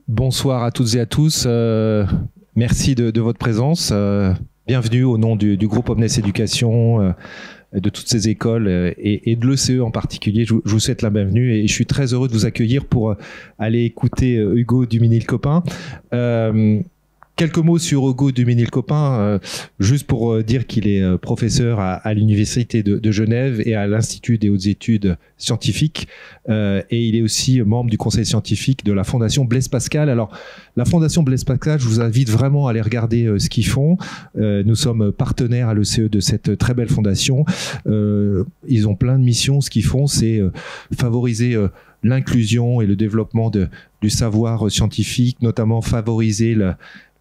Bonsoir à toutes et à tous. Merci de votre présence. Bienvenue au nom du groupe Omnes Éducation, de toutes ces écoles et de l'ECE en particulier. Je vous souhaite la bienvenue et je suis très heureux de vous accueillir pour aller écouter Hugo Duminil-Copin. Quelques mots sur Hugo Duminil-Copin, juste pour dire qu'il est professeur à l'Université de Genève et à l'Institut des hautes études scientifiques. Et il est aussi membre du conseil scientifique de la Fondation Blaise Pascal. Alors, la Fondation Blaise Pascal, je vous invite vraiment à aller regarder ce qu'ils font. Nous sommes partenaires à l'ECE de cette très belle fondation. Ils ont plein de missions. Ce qu'ils font, c'est favoriser l'inclusion et le développement du savoir scientifique, notamment favoriser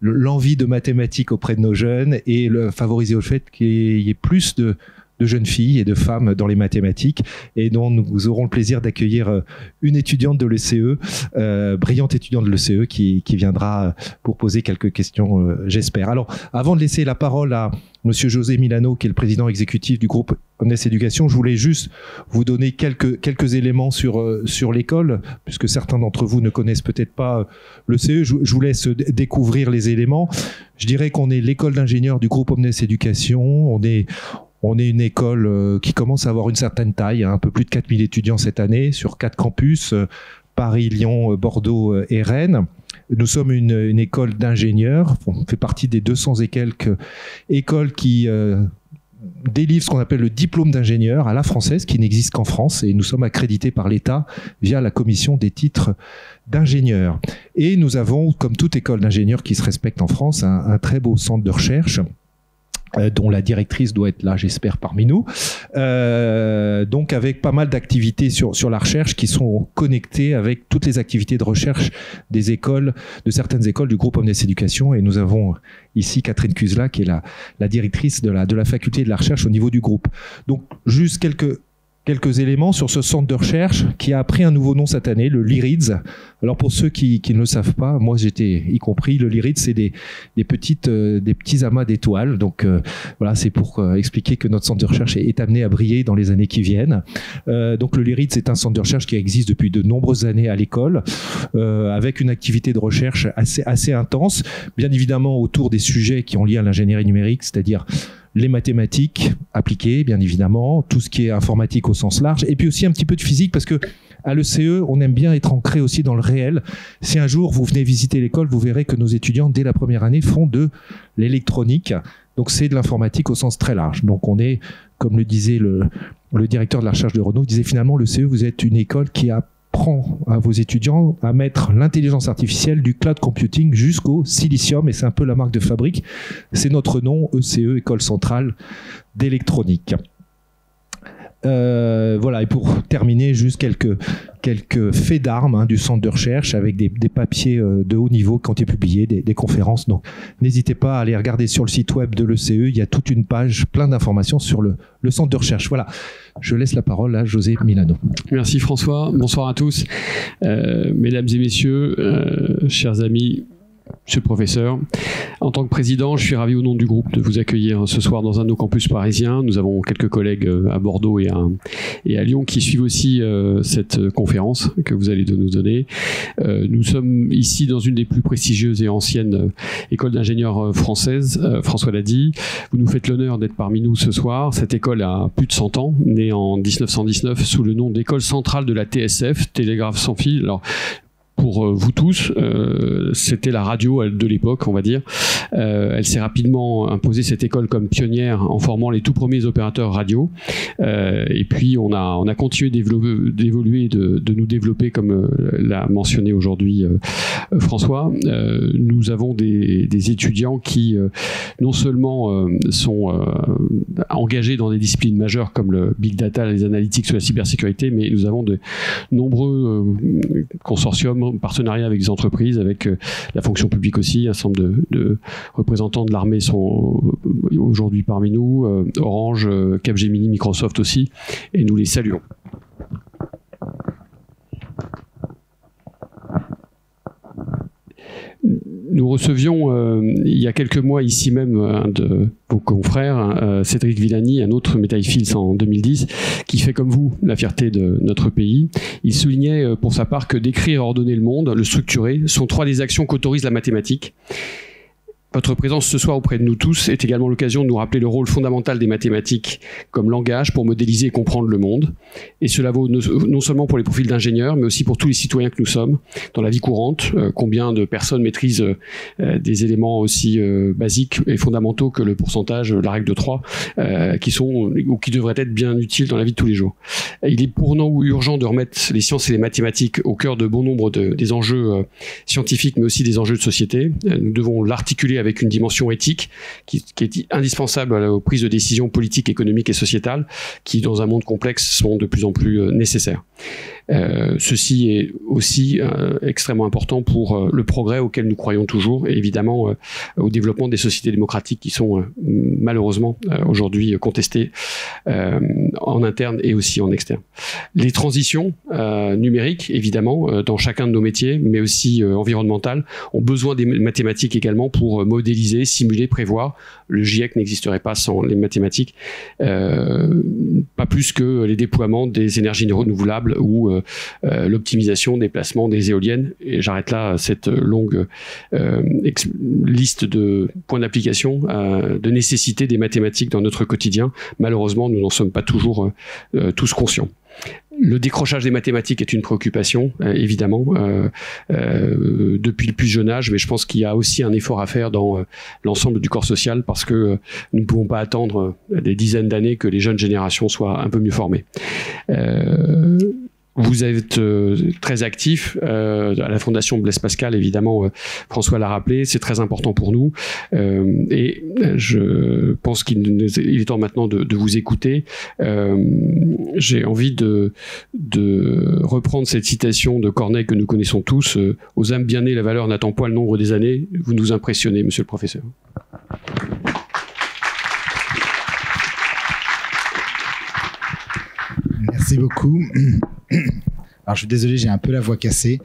l'envie de mathématiques auprès de nos jeunes et favoriser au fait qu'il y ait plus de jeunes filles et de femmes dans les mathématiques, et dont nous aurons le plaisir d'accueillir une étudiante de l'ECE, brillante étudiante de l'ECE qui viendra pour poser quelques questions, j'espère. Alors, avant de laisser la parole à Monsieur José Milano, qui est le président exécutif du groupe Omnes Éducation, je voulais juste vous donner quelques éléments sur l'école, puisque certains d'entre vous ne connaissent peut-être pas l'ECE. Je vous laisse découvrir les éléments. Je dirais qu'on est l'école d'ingénieurs du groupe Omnes Éducation. On est une école qui commence à avoir une certaine taille, un peu plus de 4000 étudiants cette année, sur 4 campus, Paris, Lyon, Bordeaux et Rennes. Nous sommes une école d'ingénieurs. On fait partie des 200 et quelques écoles qui délivrent ce qu'on appelle le diplôme d'ingénieur à la française, qui n'existe qu'en France. Et nous sommes accrédités par l'État via la commission des titres d'ingénieurs. Et nous avons, comme toute école d'ingénieurs qui se respecte en France, un très beau centre de recherche, dont la directrice doit être là, j'espère, parmi nous. Donc avec pas mal d'activités sur la recherche qui sont connectées avec toutes les activités de recherche des écoles, de certaines écoles du groupe Omnes Éducation. Et nous avons ici Catherine Cuzla, qui est la directrice de la faculté de la recherche au niveau du groupe. Donc juste quelques éléments sur ce centre de recherche qui a pris un nouveau nom cette année, le LIRIDS. Alors pour ceux qui ne le savent pas, moi j'étais y compris, le LIRIDS c'est des petits amas d'étoiles. Donc voilà, c'est pour expliquer que notre centre de recherche est amené à briller dans les années qui viennent. Donc le LIRIDS c'est un centre de recherche qui existe depuis de nombreuses années à l'école, avec une activité de recherche assez intense, bien évidemment autour des sujets qui ont lié à l'ingénierie numérique, c'est-à-dire les mathématiques appliquées, bien évidemment, tout ce qui est informatique au sens large, et puis aussi un petit peu de physique, parce que à l'ECE, on aime bien être ancré aussi dans le réel. Si un jour vous venez visiter l'école, vous verrez que nos étudiants, dès la première année, font de l'électronique. Donc c'est de l'informatique au sens très large. Donc on est, comme le disait le directeur de la recherche de Renault, il disait finalement, l'ECE, vous êtes une école qui apprend à vos étudiants à mettre l'intelligence artificielle du cloud computing jusqu'au silicium, et c'est un peu la marque de fabrique. C'est notre nom, ECE, École Centrale d'Électronique. Voilà, et pour terminer, juste quelques faits d'armes du centre de recherche avec des papiers de haut niveau qui ont été publiés, des conférences. Donc n'hésitez pas à aller regarder sur le site web de l'ECE, il y a toute une page, plein d'informations sur le centre de recherche. Voilà, je laisse la parole à José Milano. Merci François, bonsoir à tous. Mesdames et messieurs, chers amis, Monsieur le professeur, en tant que président, je suis ravi au nom du groupe de vous accueillir ce soir dans un de nos campus parisiens. Nous avons quelques collègues à Bordeaux et à Lyon qui suivent aussi cette conférence que vous allez nous donner. Nous sommes ici dans une des plus prestigieuses et anciennes écoles d'ingénieurs françaises, François l'a dit. Vous nous faites l'honneur d'être parmi nous ce soir. Cette école a plus de 100 ans, née en 1919 sous le nom d'École centrale de la TSF, Télégraphe sans fil. Alors, pour vous tous, c'était la radio de l'époque, on va dire. Elle s'est rapidement imposée, cette école, comme pionnière en formant les tout premiers opérateurs radio. Et puis, on a continué d'évoluer, de nous développer, comme l'a mentionné aujourd'hui François. Nous avons des étudiants qui, non seulement sont engagés dans des disciplines majeures comme le big data, les analytics ou la cybersécurité, mais nous avons de nombreux consortiums, partenariat avec des entreprises, avec la fonction publique aussi. Un certain nombre de représentants de l'armée sont aujourd'hui parmi nous, Orange, Capgemini, Microsoft aussi, et nous les saluons. Nous recevions il y a quelques mois ici même un de vos confrères, Cédric Villani, un autre Médaille Fields en 2010, qui fait comme vous la fierté de notre pays. Il soulignait pour sa part que d'écrire et ordonner le monde, le structurer, sont 3 des actions qu'autorise la mathématique. Votre présence ce soir auprès de nous tous est également l'occasion de nous rappeler le rôle fondamental des mathématiques comme langage pour modéliser et comprendre le monde. Et cela vaut non seulement pour les profils d'ingénieurs, mais aussi pour tous les citoyens que nous sommes dans la vie courante. Combien de personnes maîtrisent des éléments aussi basiques et fondamentaux que le pourcentage, la règle de 3, qui sont ou qui devraient être bien utiles dans la vie de tous les jours. Il est pourtant urgent de remettre les sciences et les mathématiques au cœur de bon nombre des enjeux scientifiques, mais aussi des enjeux de société. Nous devons l'articuler avec une dimension éthique qui est indispensable aux prises de décisions politiques, économiques et sociétales qui, dans un monde complexe, sont de plus en plus nécessaires. Ceci est aussi extrêmement important pour le progrès auquel nous croyons toujours et évidemment au développement des sociétés démocratiques qui sont malheureusement aujourd'hui contestées en interne et aussi en externe. Les transitions numériques, évidemment, dans chacun de nos métiers, mais aussi environnementales, ont besoin des mathématiques également pour modéliser, simuler, prévoir. Le GIEC n'existerait pas sans les mathématiques, pas plus que les déploiements des énergies renouvelables ou l'optimisation des placements des éoliennes. Et j'arrête là cette longue liste de points d'application, de nécessité des mathématiques dans notre quotidien. Malheureusement, nous n'en sommes pas toujours tous conscients. Le décrochage des mathématiques est une préoccupation, évidemment, depuis le plus jeune âge, mais je pense qu'il y a aussi un effort à faire dans l'ensemble du corps social parce que nous ne pouvons pas attendre des dizaines d'années que les jeunes générations soient un peu mieux formées. Vous êtes très actif à la Fondation Blaise Pascal, évidemment, François l'a rappelé, c'est très important pour nous et je pense qu'il est temps maintenant de vous écouter. J'ai envie de reprendre cette citation de Corneille que nous connaissons tous, « Aux âmes bien nées, la valeur n'attend pas le nombre des années ». Vous nous impressionnez, monsieur le professeur. Merci beaucoup. Alors je suis désolé, j'ai un peu la voix cassée.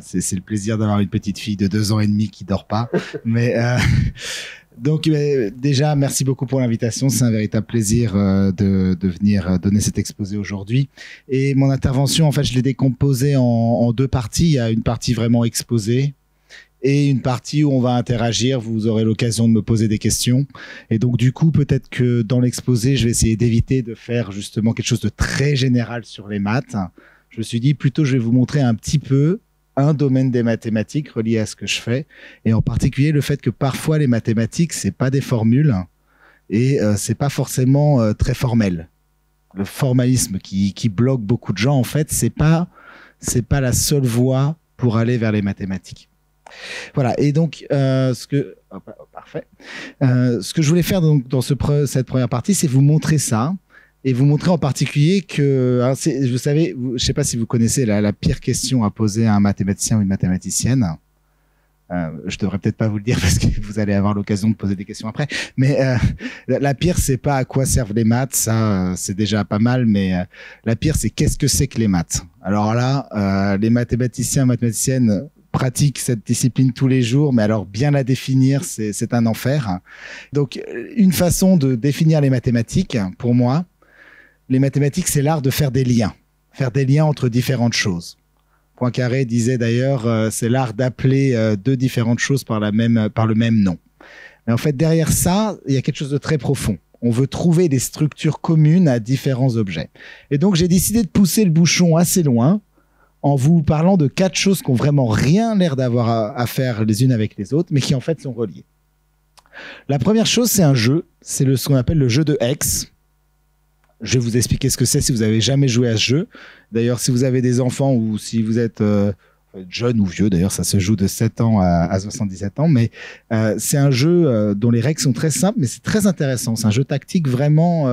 C'est le plaisir d'avoir une petite fille de 2 ans et demi qui dort pas. Mais donc déjà, merci beaucoup pour l'invitation. C'est un véritable plaisir de venir donner cet exposé aujourd'hui. Et mon intervention, en fait, je l'ai décomposée en 2 parties. Il y a une partie vraiment exposée et une partie où on va interagir. Vous aurez l'occasion de me poser des questions. Et donc, du coup, peut-être que dans l'exposé, je vais essayer d'éviter de faire justement quelque chose de très général sur les maths. Je me suis dit, plutôt, je vais vous montrer un petit peu un domaine des mathématiques relié à ce que je fais. Et en particulier, le fait que parfois, les mathématiques, c'est pas des formules et c'est pas forcément très formel. Le formalisme qui bloque beaucoup de gens, en fait, c'est pas la seule voie pour aller vers les mathématiques. Voilà, et donc parfait. Ce que je voulais faire donc, dans cette première partie, c'est vous montrer ça, et vous montrer en particulier que, vous savez, je ne sais pas si vous connaissez la pire question à poser à un mathématicien ou une mathématicienne. Je devrais peut-être pas vous le dire parce que vous allez avoir l'occasion de poser des questions après. Mais la pire, c'est pas à quoi servent les maths, ça c'est déjà pas mal. Mais la pire, c'est qu'est-ce que c'est que les maths. Alors là, les mathématiciens, mathématiciennes pratiquent cette discipline tous les jours, mais alors bien la définir, c'est un enfer. Donc, une façon de définir les mathématiques, pour moi, les mathématiques, c'est l'art de faire des liens entre différentes choses. Poincaré disait d'ailleurs, c'est l'art d'appeler 2 différentes choses par le même nom. Mais en fait, derrière ça, il y a quelque chose de très profond. On veut trouver des structures communes à différents objets. Et donc, j'ai décidé de pousser le bouchon assez loin en vous parlant de 4 choses qui n'ont vraiment rien l'air d'avoir à faire les unes avec les autres, mais qui en fait sont reliées. La première chose, c'est un jeu. C'est ce qu'on appelle le jeu de Hex. Je vais vous expliquer ce que c'est si vous n'avez jamais joué à ce jeu. D'ailleurs, si vous avez des enfants ou si vous êtes jeune ou vieux, d'ailleurs, ça se joue de 7 ans à 77 ans, mais c'est un jeu dont les règles sont très simples, mais c'est très intéressant. C'est un jeu tactique vraiment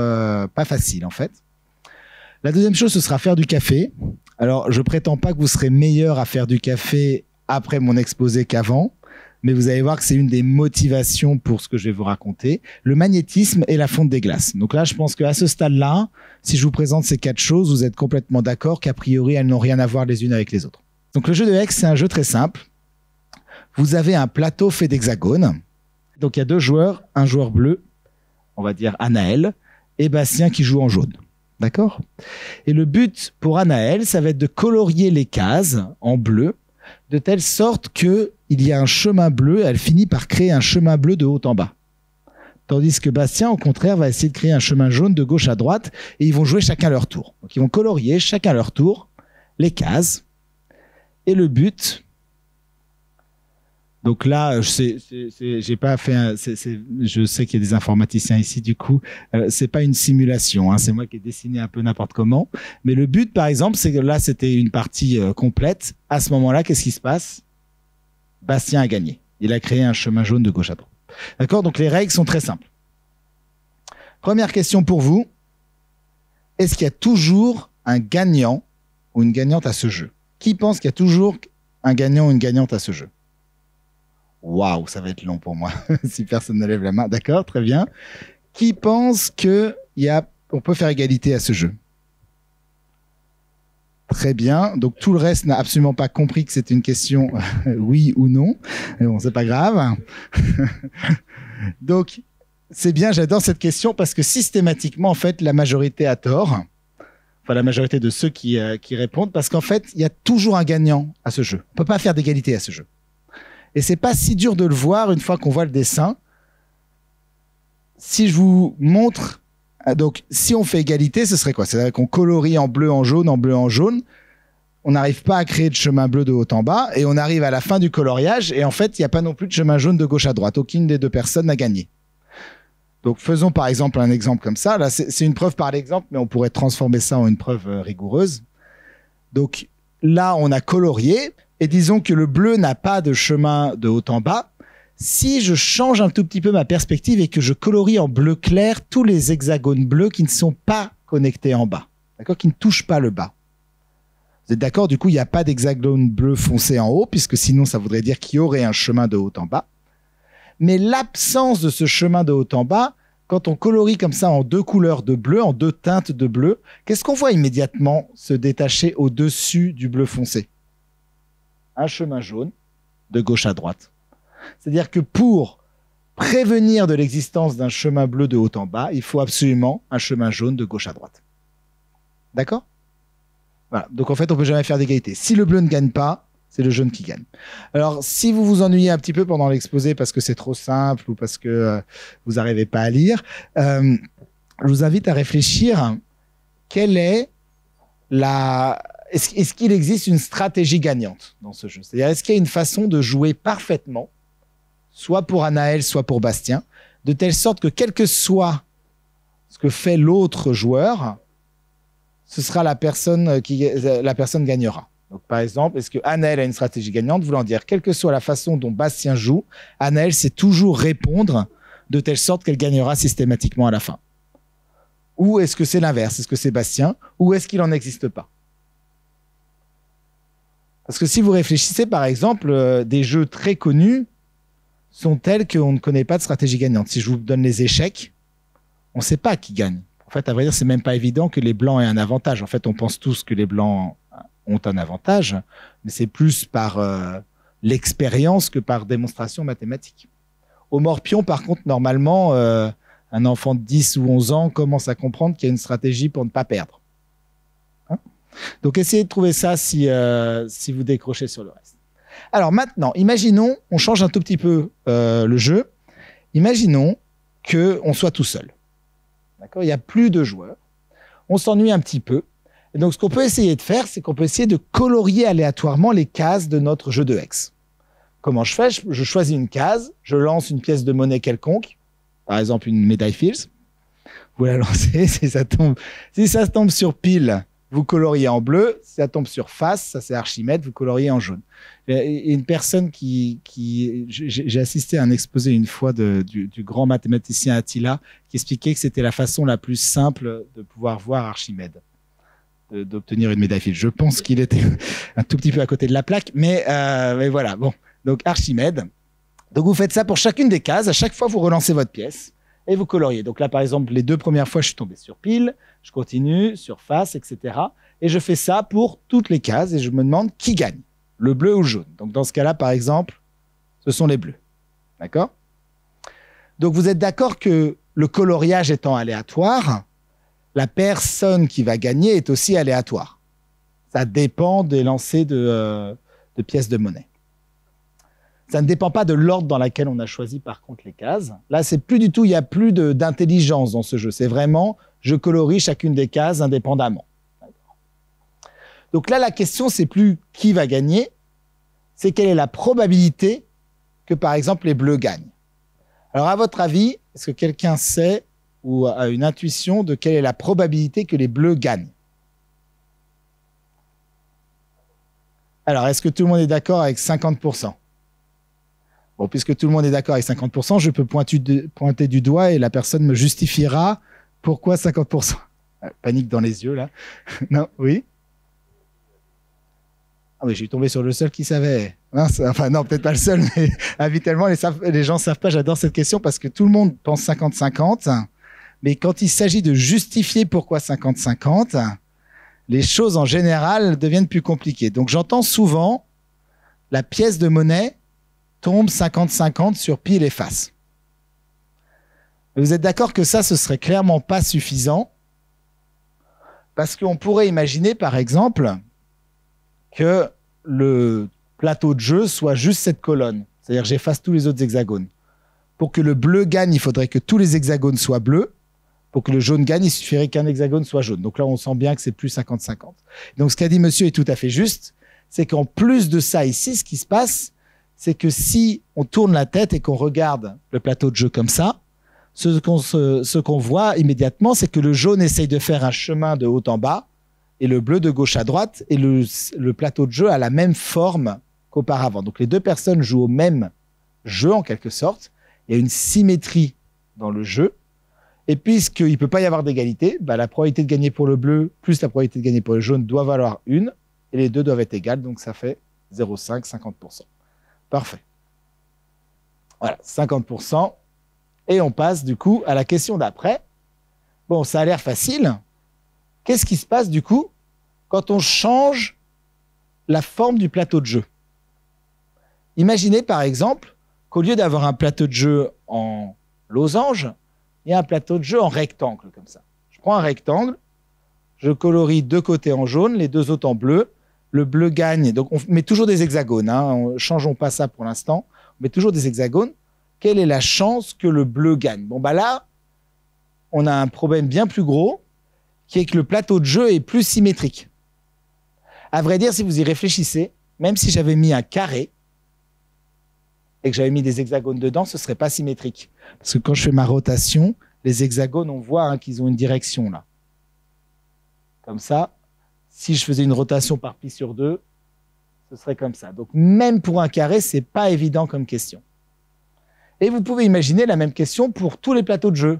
pas facile, en fait. La deuxième chose, ce sera faire du café. Alors, je prétends pas que vous serez meilleur à faire du café après mon exposé qu'avant, mais vous allez voir que c'est une des motivations pour ce que je vais vous raconter. Le magnétisme et la fonte des glaces. Donc là, je pense qu'à ce stade-là, si je vous présente ces 4 choses, vous êtes complètement d'accord qu'a priori, elles n'ont rien à voir les unes avec les autres. Donc le jeu de Hex, c'est un jeu très simple. vous avez un plateau fait d'hexagones. Donc il y a deux joueurs, un joueur bleu, on va dire Anaël, et Bastien qui joue en jaune. D'accord? Et le but pour Anaël, ça va être de colorier les cases en bleu, de telle sorte qu'il y a un chemin bleu, elle finit par créer un chemin bleu de haut en bas. Tandis que Bastien, au contraire, va essayer de créer un chemin jaune de gauche à droite, et ils vont jouer chacun leur tour. Donc ils vont colorier chacun leur tour les cases. Et le but... Donc là, j'ai pas fait. Je sais qu'il y a des informaticiens ici, du coup, c'est pas une simulation. Hein, c'est moi qui ai dessiné un peu n'importe comment. Mais le but, par exemple, c'est que là, c'était une partie complète. À ce moment-là, qu'est-ce qui se passe? Bastien a gagné. Il a créé un chemin jaune de gauche à droite. D'accord? Donc les règles sont très simples. Première question pour vous. Est-ce qu'il y a toujours un gagnant ou une gagnante à ce jeu? Qui pense qu'il y a toujours un gagnant ou une gagnante à ce jeu? Waouh, ça va être long pour moi si personne ne lève la main. D'accord, très bien. Qui pense qu'on peut faire égalité à ce jeu? Très bien. Donc tout le reste n'a absolument pas compris que c'était une question oui ou non. Mais bon, c'est pas grave. Donc c'est bien, j'adore cette question parce que systématiquement, en fait, la majorité a tort. Enfin, la majorité de ceux qui répondent, parce qu'en fait, il y a toujours un gagnant à ce jeu. On peut pas faire d'égalité à ce jeu. Et c'est pas si dur de le voir une fois qu'on voit le dessin. Si je vous montre, donc si on fait égalité, ce serait quoi? C'est-à-dire qu'on colorie en bleu, en jaune, en bleu, en jaune. On n'arrive pas à créer de chemin bleu de haut en bas et on arrive à la fin du coloriage et en fait, il n'y a pas non plus de chemin jaune de gauche à droite. Aucune des deux personnes n'a gagné. Donc faisons par exemple un exemple comme ça. Là, c'est une preuve par l'exemple, mais on pourrait transformer ça en une preuve rigoureuse. Donc là, on a colorié. Et disons que le bleu n'a pas de chemin de haut en bas. Si je change un tout petit peu ma perspective et que je colorie en bleu clair tous les hexagones bleus qui ne sont pas connectés en bas, d'accord, qui ne touchent pas le bas. Vous êtes d'accord? Du coup, il n'y a pas d'hexagone bleu foncé en haut, puisque sinon, ça voudrait dire qu'il y aurait un chemin de haut en bas. Mais l'absence de ce chemin de haut en bas, quand on colorie comme ça en deux couleurs de bleu, en deux teintes de bleu, qu'est-ce qu'on voit immédiatement se détacher au-dessus du bleu foncé? Un chemin jaune de gauche à droite. C'est-à-dire que pour prévenir de l'existence d'un chemin bleu de haut en bas, il faut absolument un chemin jaune de gauche à droite. D'accord? Voilà. Donc en fait, on peut jamais faire d'égalité. Si le bleu ne gagne pas, c'est le jaune qui gagne. Alors, si vous vous ennuyez un petit peu pendant l'exposé parce que c'est trop simple ou parce que vous n'arrivez pas à lire, je vous invite à réfléchir quelle est la... Est-ce qu'il existe une stratégie gagnante dans ce jeu? C'est-à-dire, est-ce qu'il y a une façon de jouer parfaitement, soit pour Anaël, soit pour Bastien, de telle sorte que quel que soit ce que fait l'autre joueur, ce sera la personne gagnera. Donc, par exemple, est-ce que Anaël a une stratégie gagnante, voulant dire, quelle que soit la façon dont Bastien joue, Anaël sait toujours répondre de telle sorte qu'elle gagnera systématiquement à la fin? Ou est-ce que c'est l'inverse? Est-ce que c'est Bastien? Ou est-ce qu'il n'en existe pas? Parce que si vous réfléchissez, par exemple, des jeux très connus sont tels qu'on ne connaît pas de stratégie gagnante. Si je vous donne les échecs, on ne sait pas qui gagne. En fait, à vrai dire, c'est même pas évident que les blancs aient un avantage. En fait, on pense tous que les blancs ont un avantage, mais c'est plus par l'expérience que par démonstration mathématique. Au morpion, par contre, normalement, un enfant de 10 ou 11 ans commence à comprendre qu'il y a une stratégie pour ne pas perdre. Donc, essayez de trouver ça si vous décrochez sur le reste. Alors maintenant, imaginons, on change un tout petit peu le jeu. Imaginons qu'on soit tout seul. D'accord ? Il n'y a plus de joueurs. On s'ennuie un petit peu. Et donc, ce qu'on peut essayer de faire, c'est qu'on peut essayer de colorier aléatoirement les cases de notre jeu de hex. Comment je fais ? Je choisis une case, je lance une pièce de monnaie quelconque, par exemple une médaille Fields. Vous la lancez, si ça tombe sur pile, vous coloriez en bleu. Si ça tombe sur face, ça c'est Archimède, vous coloriez en jaune. Et une personne j'ai assisté à un exposé une fois du grand mathématicien Attila qui expliquait que c'était la façon la plus simple de pouvoir voir Archimède, d'obtenir une médaille Fields. Je pense qu'il était un tout petit peu à côté de la plaque, mais voilà. Bon, donc Archimède. Donc vous faites ça pour chacune des cases. À chaque fois, vous relancez votre pièce et vous coloriez. Donc là, par exemple, les 2 premières fois, je suis tombé sur pile, je continue, sur face, etc. Et je fais ça pour toutes les cases et je me demande qui gagne, le bleu ou le jaune. Donc dans ce cas-là, par exemple, Ce sont les bleus. D'accord? Donc, vous êtes d'accord que le coloriage étant aléatoire, la personne qui va gagner est aussi aléatoire. Ça dépend des lancers de pièces de monnaie. Ça ne dépend pas de l'ordre dans lequel on a choisi par contre les cases. Là, c'est plus du tout, il n'y a plus d'intelligence dans ce jeu. C'est vraiment, je colorie chacune des cases indépendamment. Donc là, la question, c'est plus qui va gagner, c'est quelle est la probabilité que, par exemple, les bleus gagnent. Alors, à votre avis, est-ce que quelqu'un sait ou a une intuition de quelle est la probabilité que les bleus gagnent? Alors, est-ce que tout le monde est d'accord avec 50%? Bon, puisque tout le monde est d'accord avec 50%, je peux pointer du doigt et la personne me justifiera pourquoi 50%. Panique dans les yeux, là. Non, oui? Ah oui, je suis tombé sur le seul qui savait. Enfin, non, peut-être pas le seul, mais habituellement, les gens ne savent pas. J'adore cette question parce que tout le monde pense 50-50. Mais quand il s'agit de justifier pourquoi 50-50, les choses en général deviennent plus compliquées. Donc, j'entends souvent la pièce de monnaie tombe 50-50 sur pile et face. Vous êtes d'accord que ça, ce serait clairement pas suffisant parce qu'on pourrait imaginer, par exemple, que le plateau de jeu soit juste cette colonne. C'est-à-dire que j'efface tous les autres hexagones. Pour que le bleu gagne, il faudrait que tous les hexagones soient bleus. Pour que le jaune gagne, il suffirait qu'un hexagone soit jaune. Donc là, on sent bien que c'est plus 50-50. Donc ce qu'a dit monsieur est tout à fait juste. C'est qu'en plus de ça ici, ce qui se passe, c'est que si on tourne la tête et qu'on regarde le plateau de jeu comme ça, ce qu'on voit immédiatement, c'est que le jaune essaye de faire un chemin de haut en bas et le bleu de gauche à droite, et le plateau de jeu a la même forme qu'auparavant. Donc les deux personnes jouent au même jeu, en quelque sorte. Il y a une symétrie dans le jeu. Et puisqu'il ne peut pas y avoir d'égalité, la probabilité de gagner pour le bleu plus la probabilité de gagner pour le jaune doit valoir 1, et les deux doivent être égales, donc ça fait 0,5, 50%. Parfait. Voilà, 50%. Et on passe du coup à la question d'après. Bon, ça a l'air facile. Qu'est-ce qui se passe du coup quand on change la forme du plateau de jeu? Imaginez par exemple qu'au lieu d'avoir un plateau de jeu en losange, il y a un plateau de jeu en rectangle comme ça. Je prends un rectangle, je colorie deux côtés en jaune, les deux autres en bleu. Le bleu gagne, donc on met toujours des hexagones, ne changeons pas ça pour l'instant, on met toujours des hexagones. Quelle est la chance que le bleu gagne? Bon, là, on a un problème bien plus gros, qui est que le plateau de jeu est plus symétrique. À vrai dire, si vous y réfléchissez, même si j'avais mis un carré et que j'avais mis des hexagones dedans, ce ne serait pas symétrique. Parce que quand je fais ma rotation, les hexagones, on voit qu'ils ont une direction là. Comme ça, si je faisais une rotation par pi sur 2, ce serait comme ça. Donc même pour un carré, ce n'est pas évident comme question. Et vous pouvez imaginer la même question pour tous les plateaux de jeu.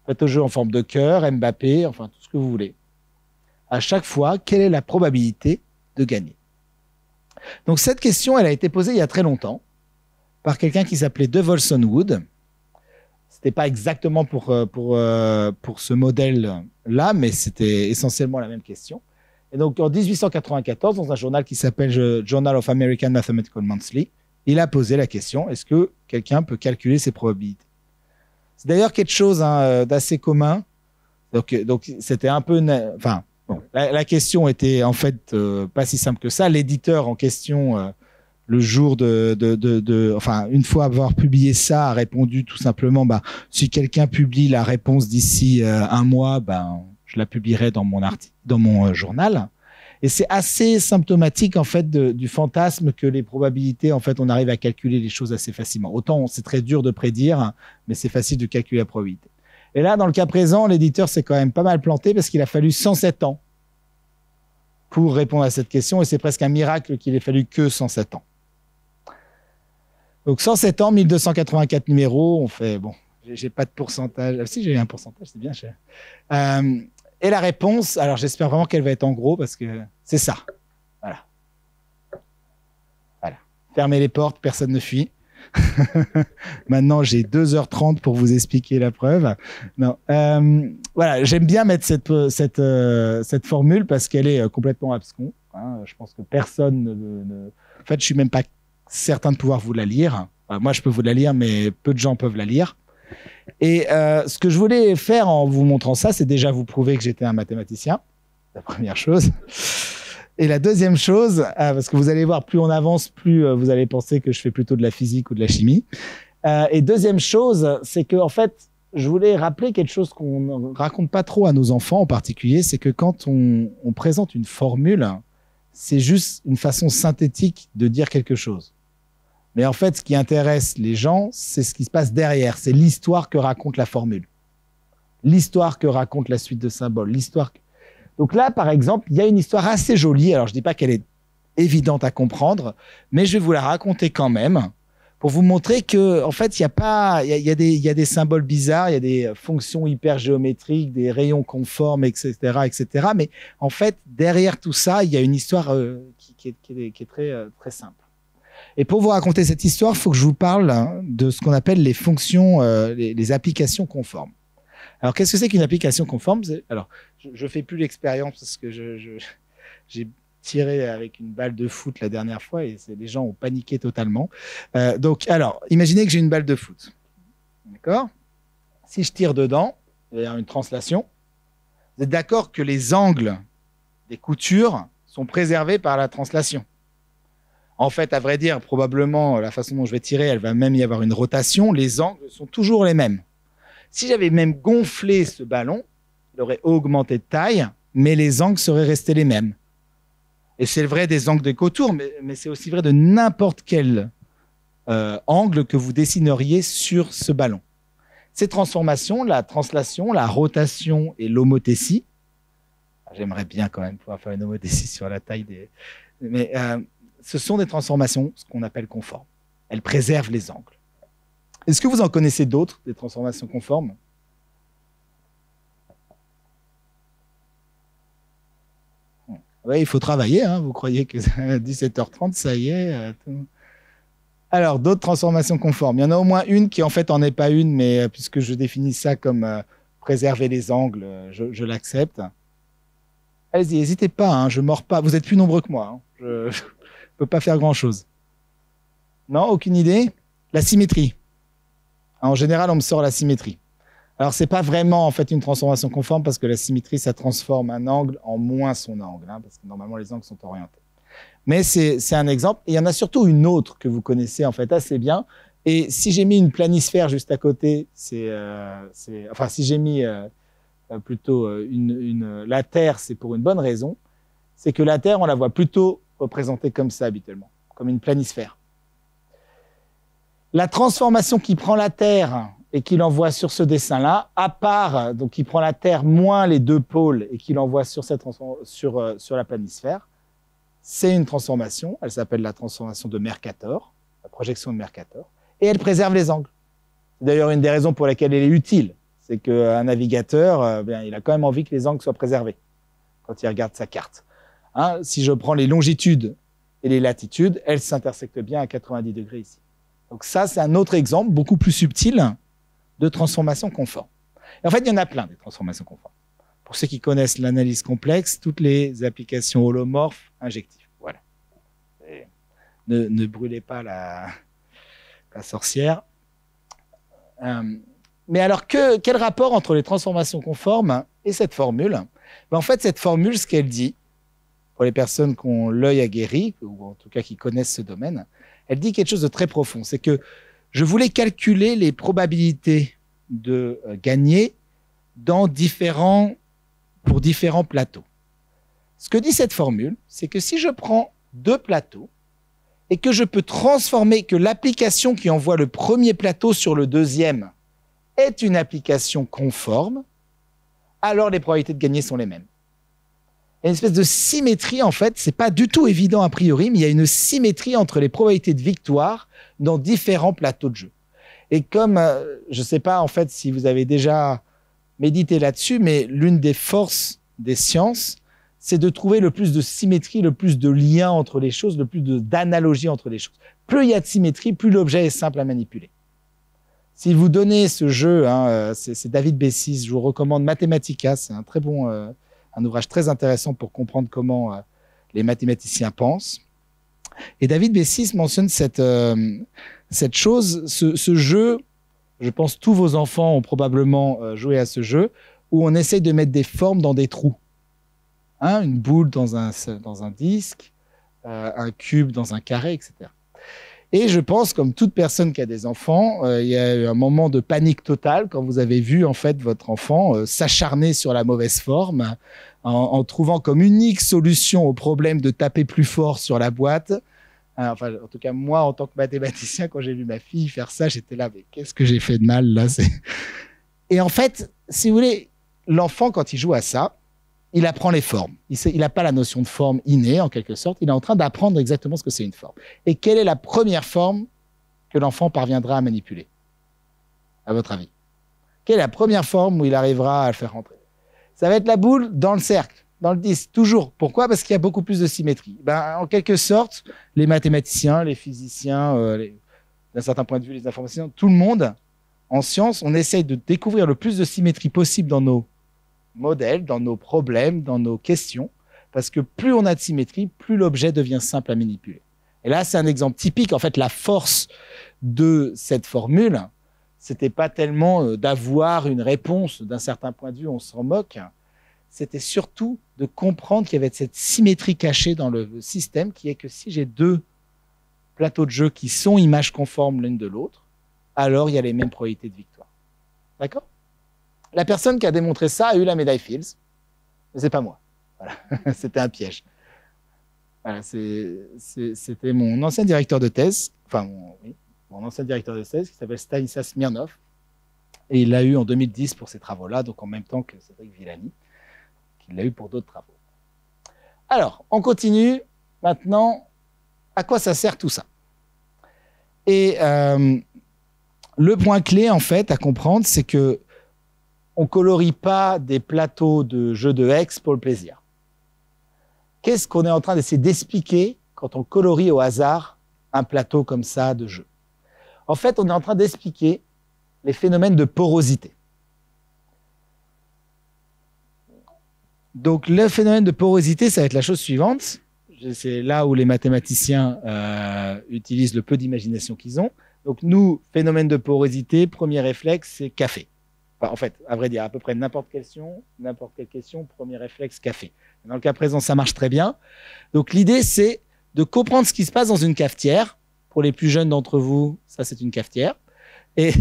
Plateau de jeu en forme de cœur, Mbappé, enfin tout ce que vous voulez. À chaque fois, quelle est la probabilité de gagner? Donc cette question, elle a été posée il y a très longtemps par quelqu'un qui s'appelait De Volson-Wood. C'était pas exactement pour ce modèle-là, mais c'était essentiellement la même question. Et donc en 1894, dans un journal qui s'appelle Journal of American Mathematical Monthly, il a posé la question, est-ce que quelqu'un peut calculer ses probabilités? C'est d'ailleurs quelque chose d'assez commun. Donc c'était un peu... Enfin, bon, la question était en fait pas si simple que ça. L'éditeur en question, le jour enfin, une fois avoir publié ça, a répondu tout simplement, si quelqu'un publie la réponse d'ici un mois, je la publierai dans mon article, dans mon journal. Et c'est assez symptomatique en fait du fantasme que les probabilités, en fait, on arrive à calculer les choses assez facilement. Autant c'est très dur de prédire, mais c'est facile de calculer la probabilité. Et là, dans le cas présent, l'éditeur s'est quand même pas mal planté parce qu'il a fallu 107 ans pour répondre à cette question, et c'est presque un miracle qu'il ait fallu que 107 ans. Donc 107 ans, 1284 numéros, on fait, bon, j'ai pas de pourcentage. Ah, si, j'ai un pourcentage, c'est bien cher. Et la réponse, alors j'espère vraiment qu'elle va être en gros parce que c'est ça. Voilà. Voilà. Fermez les portes, personne ne fuit. Maintenant, j'ai 2h30 pour vous expliquer la preuve. Non. Voilà, j'aime bien mettre cette formule parce qu'elle est complètement abscon. Je pense que personne ne... En fait, je suis même pas certain de pouvoir vous la lire. Moi, je peux vous la lire, mais peu de gens peuvent la lire. Et ce que je voulais faire en vous montrant ça, c'est déjà vous prouver que j'étais un mathématicien, la première chose. Et la deuxième chose, parce que vous allez voir, plus on avance, plus vous allez penser que je fais plutôt de la physique ou de la chimie. Et deuxième chose, c'est que en fait, je voulais rappeler quelque chose qu'on ne raconte pas trop à nos enfants en particulier, c'est que quand on présente une formule, c'est juste une façon synthétique de dire quelque chose. Mais en fait, ce qui intéresse les gens, c'est ce qui se passe derrière. C'est l'histoire que raconte la formule. L'histoire que raconte la suite de symboles. Donc là, par exemple, il y a une histoire assez jolie. Alors, je ne dis pas qu'elle est évidente à comprendre, mais je vais vous la raconter quand même pour vous montrer que, en fait, il y a des symboles bizarres, il y a des fonctions hypergéométriques, des rayons conformes, etc., etc. Mais en fait, derrière tout ça, il y a une histoire qui est très, très simple. Et pour vous raconter cette histoire, il faut que je vous parle de ce qu'on appelle les fonctions, les applications conformes. Alors, qu'est-ce que c'est qu'une application conforme? Alors, je fais plus l'expérience parce que j'ai tiré avec une balle de foot la dernière fois et les gens ont paniqué totalement. Donc, alors, imaginez que j'ai une balle de foot. D'accord? Si je tire dedans, il va y avoir une translation. Vous êtes d'accord que les angles des coutures sont préservés par la translation? En fait, à vrai dire, probablement, la façon dont je vais tirer, elle va même y avoir une rotation. Les angles sont toujours les mêmes. Si j'avais même gonflé ce ballon, il aurait augmenté de taille, mais les angles seraient restés les mêmes. Et c'est vrai des angles de contour, mais c'est aussi vrai de n'importe quel angle que vous dessineriez sur ce ballon. Ces transformations, la translation, la rotation et l'homothétie, j'aimerais bien quand même pouvoir faire une homothétie sur la taille des... Mais ce sont des transformations, ce qu'on appelle conformes. Elles préservent les angles. Est-ce que vous en connaissez d'autres, des transformations conformes? Oui, il faut travailler. Hein. Vous croyez que à 17h30, ça y est tout... Alors, d'autres transformations conformes. Il y en a au moins une qui, en fait, n'en est pas une, mais puisque je définis ça comme préserver les angles, je l'accepte. Allez-y, n'hésitez pas, hein, je ne mords pas. Vous êtes plus nombreux que moi. Hein. Je ne peux pas faire grand-chose. Non, aucune idée? La symétrie. En général, on me sort la symétrie. Alors, ce n'est pas vraiment en fait une transformation conforme parce que la symétrie, ça transforme un angle en moins son angle, hein, parce que normalement, les angles sont orientés. Mais c'est un exemple. Et il y en a surtout une autre que vous connaissez en fait assez bien. Et si j'ai mis une planisphère juste à côté, enfin, si j'ai mis plutôt la Terre, c'est pour une bonne raison. C'est que la Terre, on la voit plutôt représentée comme ça habituellement, comme une planisphère. La transformation qui prend la Terre et qui l'envoie sur ce dessin-là, à part, donc qui prend la Terre moins les deux pôles et qui l'envoie sur la planisphère, c'est une transformation. Elle s'appelle la transformation de Mercator, la projection de Mercator, et elle préserve les angles. C'est d'ailleurs une des raisons pour lesquelles elle est utile. C'est qu'un navigateur, il a quand même envie que les angles soient préservés quand il regarde sa carte. Hein, si je prends les longitudes et les latitudes, elles s'intersectent bien à 90 degrés ici. Donc ça, c'est un autre exemple, beaucoup plus subtil, de transformation conforme. Et en fait, il y en a plein, des transformations conformes. Pour ceux qui connaissent l'analyse complexe, toutes les applications holomorphes injectives. Voilà. Et ne brûlez pas la sorcière. Mais alors, quel rapport entre les transformations conformes et cette formule? En fait, cette formule, ce qu'elle dit, pour les personnes qui ont l'œil aguerri, ou en tout cas qui connaissent ce domaine, elle dit quelque chose de très profond. C'est que je voulais calculer les probabilités de gagner pour différents plateaux. Ce que dit cette formule, c'est que si je prends deux plateaux et que je peux transformer, que l'application qui envoie le premier plateau sur le deuxième est une application conforme, alors les probabilités de gagner sont les mêmes. Il y a une espèce de symétrie, en fait, c'est pas du tout évident a priori, mais il y a une symétrie entre les probabilités de victoire dans différents plateaux de jeu. Et comme, je ne sais pas en fait si vous avez déjà médité là-dessus, mais l'une des forces des sciences, c'est de trouver le plus de symétrie, le plus de liens entre les choses, le plus d'analogie entre les choses. Plus il y a de symétrie, plus l'objet est simple à manipuler. Si vous donnez ce jeu, hein, c'est David Bessis, je vous recommande Mathematica, c'est un très bon, un ouvrage très intéressant pour comprendre comment les mathématiciens pensent. Et David Bessis mentionne cette chose, ce jeu. Je pense tous vos enfants ont probablement joué à ce jeu où on essaye de mettre des formes dans des trous. Hein, une boule dans un disque, un cube dans un carré, etc. Et je pense, comme toute personne qui a des enfants, il y a eu un moment de panique totale quand vous avez vu en fait votre enfant s'acharner sur la mauvaise forme en trouvant comme unique solution au problème de taper plus fort sur la boîte. Enfin, en tout cas, moi, en tant que mathématicien, quand j'ai vu ma fille faire ça, j'étais là, mais qu'est-ce que j'ai fait de mal là? Et en fait, si vous voulez, l'enfant, quand il joue à ça, il apprend les formes. Il n'a pas la notion de forme innée, en quelque sorte. Il est en train d'apprendre exactement ce que c'est une forme. Et quelle est la première forme que l'enfant parviendra à manipuler, à votre avis? Quelle est la première forme où il arrivera à le faire rentrer? Ça va être la boule dans le cercle, dans le disque, toujours. Pourquoi? Parce qu'il y a beaucoup plus de symétrie. En quelque sorte, les mathématiciens, les physiciens, d'un certain point de vue, les informaticiens, tout le monde, en sciences, on essaye de découvrir le plus de symétrie possible dans nos modèles, dans nos problèmes, dans nos questions, parce que plus on a de symétrie, plus l'objet devient simple à manipuler. Et là, c'est un exemple typique. En fait, la force de cette formule, c'était pas tellement d'avoir une réponse d'un certain point de vue, on s'en moque. C'était surtout de comprendre qu'il y avait cette symétrie cachée dans le système, qui est que si j'ai deux plateaux de jeu qui sont images conformes l'une de l'autre, alors il y a les mêmes probabilités de victoire. D'accord? La personne qui a démontré ça a eu la médaille Fields, mais c'est pas moi. Voilà. C'était un piège. Voilà, c'était mon ancien directeur de thèse, mon ancien directeur de thèse qui s'appelle Stanislas Smirnov, et il l'a eu en 2010 pour ces travaux-là, donc en même temps que Cédric Villani, qui l'a eu pour d'autres travaux. Alors, on continue maintenant. À quoi ça sert tout ça? Et le point clé, en fait, à comprendre, c'est que on colorie pas des plateaux de jeux de hex pour le plaisir. Qu'est-ce qu'on est en train d'essayer d'expliquer quand on colorie au hasard un plateau comme ça de jeu? En fait, on est en train d'expliquer les phénomènes de porosité. Donc, le phénomène de porosité, ça va être la chose suivante. C'est là où les mathématiciens utilisent le peu d'imagination qu'ils ont. Donc, nous, phénomène de porosité, premier réflexe, c'est café. Enfin, en fait, à vrai dire, à peu près n'importe quelle question, premier réflexe, café. Dans le cas présent, ça marche très bien. Donc, l'idée, c'est de comprendre ce qui se passe dans une cafetière. Pour les plus jeunes d'entre vous, ça, c'est une cafetière. Et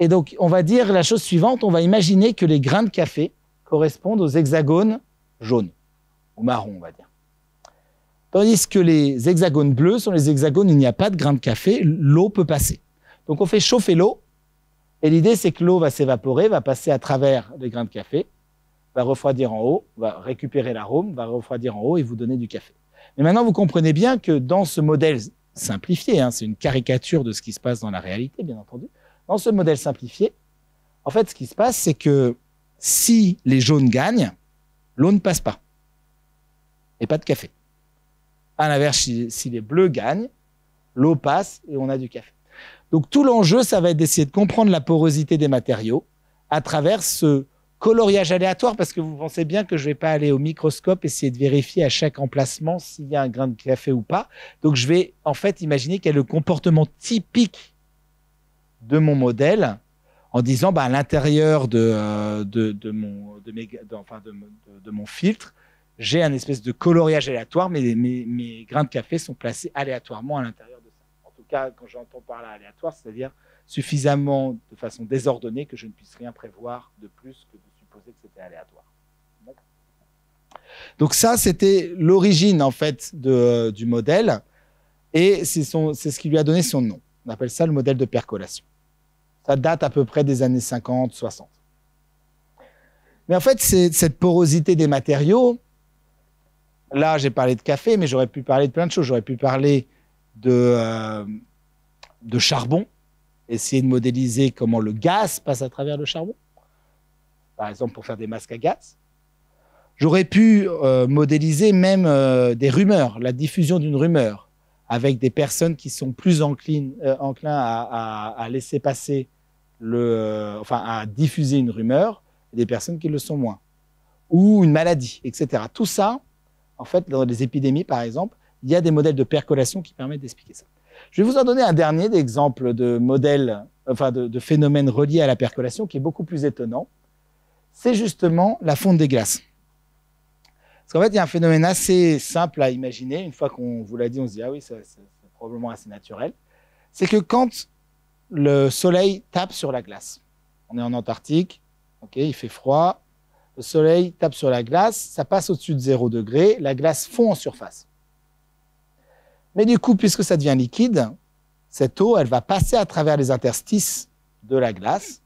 donc, on va dire la chose suivante. On va imaginer que les grains de café correspondent aux hexagones jaunes ou marrons, on va dire. Tandis que les hexagones bleus sont les hexagones où il n'y a pas de grains de café, l'eau peut passer. Donc, on fait chauffer l'eau. Et l'idée, c'est que l'eau va s'évaporer, va passer à travers les grains de café, va refroidir en haut, va récupérer l'arôme, va refroidir en haut et vous donner du café. Mais maintenant, vous comprenez bien que dans ce modèle simplifié, c'est une caricature de ce qui se passe dans la réalité, bien entendu. Dans ce modèle simplifié, en fait, ce qui se passe, c'est que si les jaunes gagnent, l'eau ne passe pas. Et pas de café. À l'inverse, si les bleus gagnent, l'eau passe et on a du café. Donc tout l'enjeu, ça va être d'essayer de comprendre la porosité des matériaux à travers ce coloriage aléatoire, parce que vous pensez bien que je ne vais pas aller au microscope essayer de vérifier à chaque emplacement s'il y a un grain de café ou pas. Donc je vais en fait imaginer quel est le comportement typique de mon modèle en disant à l'intérieur de mon filtre, j'ai un espèce de coloriage aléatoire, mais mes grains de café sont placés aléatoirement à l'intérieur de ça. En tout cas, quand j'entends par là aléatoire, c'est-à-dire suffisamment de façon désordonnée que je ne puisse rien prévoir de plus que de supposer que c'était aléatoire. Donc ça, c'était l'origine en fait du modèle, et c'est ce qui lui a donné son nom. On appelle ça le modèle de percolation. Ça date à peu près des années 50, 60. Mais en fait, c'est cette porosité des matériaux. Là, j'ai parlé de café, mais j'aurais pu parler de plein de choses. J'aurais pu parler de charbon, essayer de modéliser comment le gaz passe à travers le charbon, par exemple pour faire des masques à gaz. J'aurais pu modéliser même des rumeurs, la diffusion d'une rumeur, avec des personnes qui sont plus enclins à laisser passer à diffuser une rumeur, et des personnes qui le sont moins, ou une maladie, etc. Tout ça, en fait, dans les épidémies, par exemple, il y a des modèles de percolation qui permettent d'expliquer ça. Je vais vous en donner un dernier d'exemple de modèles, enfin de phénomènes reliés à la percolation qui est beaucoup plus étonnant. C'est justement la fonte des glaces. Parce qu'en fait, il y a un phénomène assez simple à imaginer. Une fois qu'on vous l'a dit, on se dit « Ah oui, c'est probablement assez naturel ». C'est que quand le soleil tape sur la glace, on est en Antarctique, okay, il fait froid, le soleil tape sur la glace, ça passe au-dessus de 0 degré, la glace fond en surface. Mais du coup, puisque ça devient liquide, cette eau, elle va passer à travers les interstices de la glace.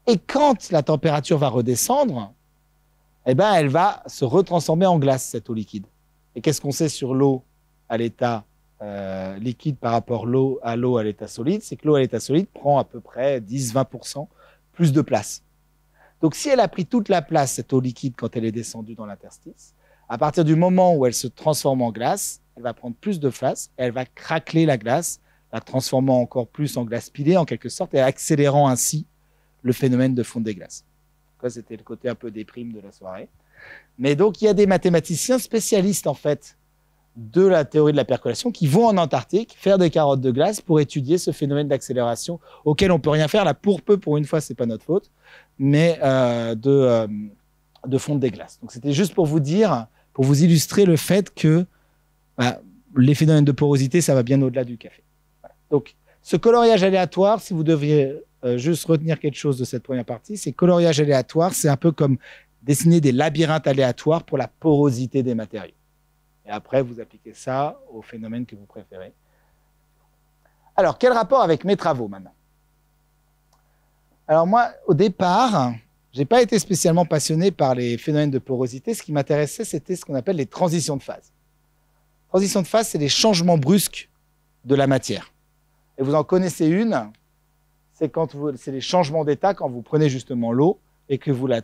Et quand la température va redescendre, eh ben, elle va se retransformer en glace, cette eau liquide. Et qu'est-ce qu'on sait sur l'eau à l'état liquide par rapport à l'eau à l'état solide? C'est que l'eau à l'état solide prend à peu près 10-20% plus de place. Donc, si elle a pris toute la place, cette eau liquide, quand elle est descendue dans l'interstice, à partir du moment où elle se transforme en glace, elle va prendre plus de place, et elle va craqueler la glace, la transformant encore plus en glace pilée, en quelque sorte, et accélérant ainsi le phénomène de fonte des glaces. C'était le côté un peu déprime de la soirée. Mais donc, il y a des mathématiciens spécialistes, en fait, de la théorie de la percolation qui vont en Antarctique faire des carottes de glace pour étudier ce phénomène d'accélération auquel on ne peut rien faire. Là, pour une fois, ce n'est pas notre faute, mais de fonte des glaces. Donc, c'était juste pour vous dire, pour vous illustrer le fait que les phénomènes de porosité, ça va bien au-delà du café. Voilà. Donc, ce coloriage aléatoire, si vous deviez juste retenir quelque chose de cette première partie, c'est coloriage aléatoire, c'est un peu comme dessiner des labyrinthes aléatoires pour la porosité des matériaux. Et après, vous appliquez ça au phénomène que vous préférez. Alors, quel rapport avec mes travaux maintenant? Alors moi, au départ, je n'ai pas été spécialement passionné par les phénomènes de porosité. Ce qui m'intéressait, c'était ce qu'on appelle les transitions de phase. Transition de phase, c'est les changements brusques de la matière. Et vous en connaissez une, c'est les changements d'état quand vous prenez justement l'eau et que vous la